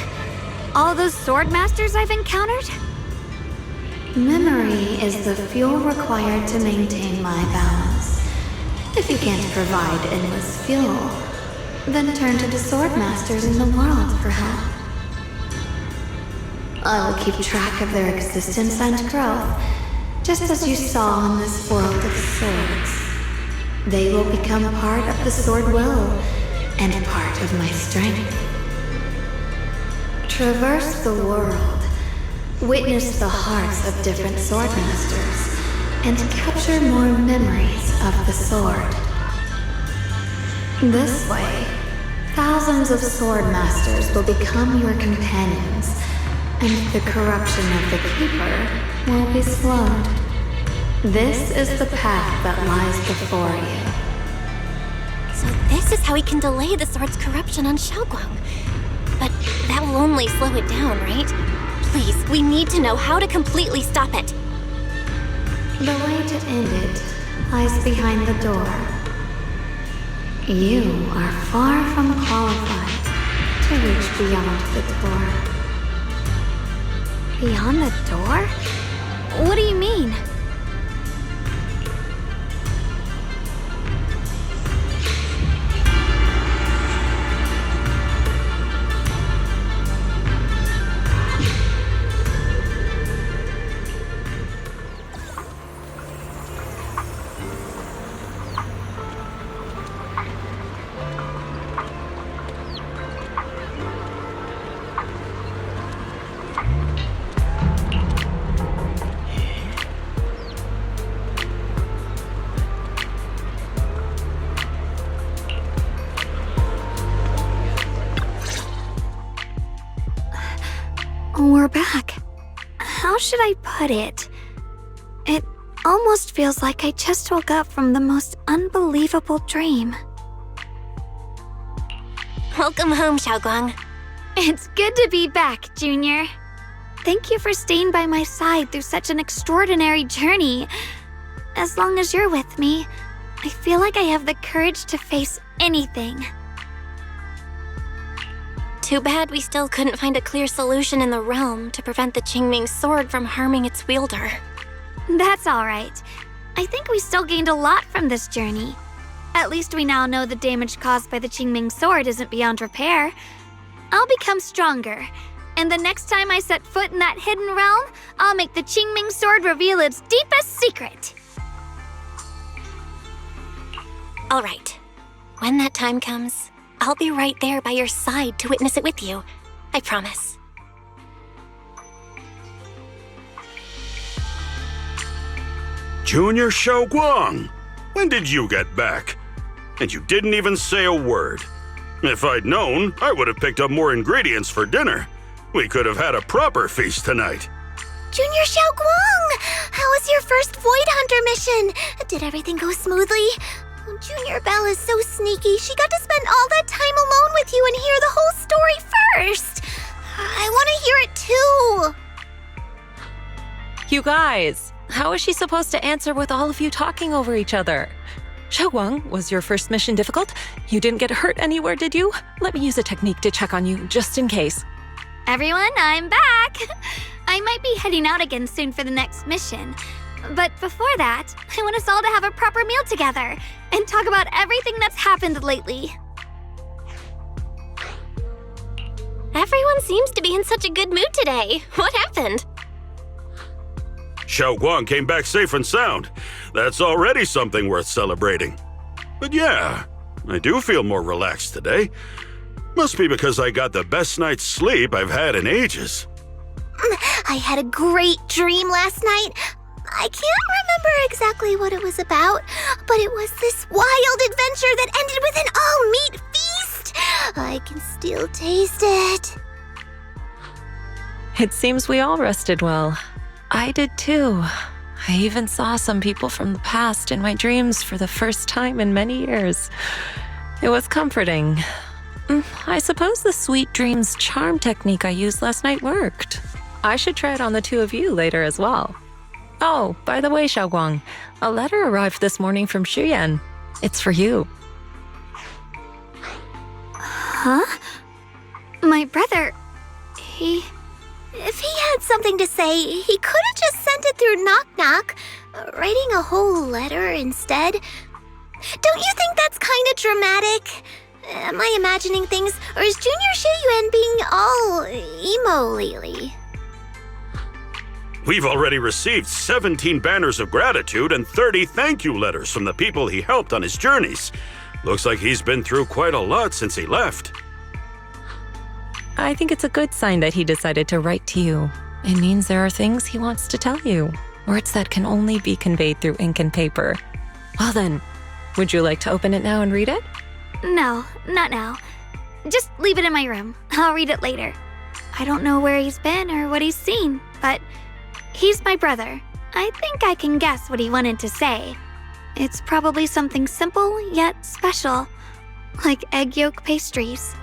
all those sword masters I've encountered? Memory is the fuel required to maintain my balance. If you can't provide endless fuel, then turn to the sword masters in the world for help. I will keep track of their existence and growth, just as you saw in this world of swords. They will become part of the sword will and part of my strength. Traverse the world, witness the hearts of different sword masters, and capture more memories of the sword. This way, thousands of sword masters will become your companions, and the corruption of the Keeper will be slowed. This is the path that lies before you. So this is how we can delay the sword's corruption on Xiaoguang. But that will only slow it down, right? Please, we need to know how to completely stop it. The way to end it lies behind the door. You are far from qualified to reach beyond the door. Beyond the door? What do you mean? We're back. How should I put it? It almost feels like I just woke up from the most unbelievable dream. Welcome home, Xiaoguang. It's good to be back, Junior. Thank you for staying by my side through such an extraordinary journey. As long as you're with me, I feel like I have the courage to face anything. Too bad we still couldn't find a clear solution in the realm to prevent the Qingming sword from harming its wielder. That's all right. I think we still gained a lot from this journey. At least we now know the damage caused by the Qingming sword isn't beyond repair. I'll become stronger, and the next time I set foot in that hidden realm, I'll make the Qingming sword reveal its deepest secret. All right. When that time comes, I'll be right there by your side to witness it with you. I promise. Junior Xiaoguang, when did you get back? And you didn't even say a word. If I'd known, I would have picked up more ingredients for dinner. We could have had a proper feast tonight. Junior Xiaoguang! How was your first Void Hunter mission? Did everything go smoothly? Oh, Junior Belle is so sneaky. She got to spend all that time alone with you and hear the whole story first. I want to hear it too. You guys, how is she supposed to answer with all of you talking over each other? Xiaoguang, was your first mission difficult? You didn't get hurt anywhere, did you? Let me use a technique to check on you, just in case. Everyone, I'm back! I might be heading out again soon for the next mission. But before that, I want us all to have a proper meal together and talk about everything that's happened lately. Everyone seems to be in such a good mood today. What happened? Xiaoguang came back safe and sound. That's already something worth celebrating. But yeah, I do feel more relaxed today. Must be because I got the best night's sleep I've had in ages. I had a great dream last night. I can't remember exactly what it was about, but it was this wild adventure that ended with an all-meat feast. I can still taste it. It seems we all rested well. I did too. I even saw some people from the past in my dreams for the first time in many years. It was comforting. I suppose the sweet dreams charm technique I used last night worked. I should try it on the two of you later as well. Oh, by the way, Xiaoguang, a letter arrived this morning from Shuyan. It's for you. Huh? My brother, If he had something to say, he could have just sent it through Knock Knock, writing a whole letter instead. Don't you think that's kind of dramatic? Am I imagining things, or is Junior Shiyuan being all emo lately? We've already received 17 banners of gratitude and 30 thank you letters from the people he helped on his journeys. Looks like he's been through quite a lot since he left. I think it's a good sign that he decided to write to you. It means there are things he wants to tell you, words that can only be conveyed through ink and paper. Well then, would you like to open it now and read it? No, not now. Just leave it in my room. I'll read it later. I don't know where he's been or what he's seen, but he's my brother. I think I can guess what he wanted to say. It's probably something simple yet special, like egg yolk pastries.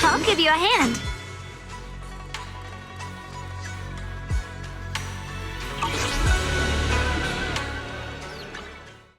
I'll give you a hand.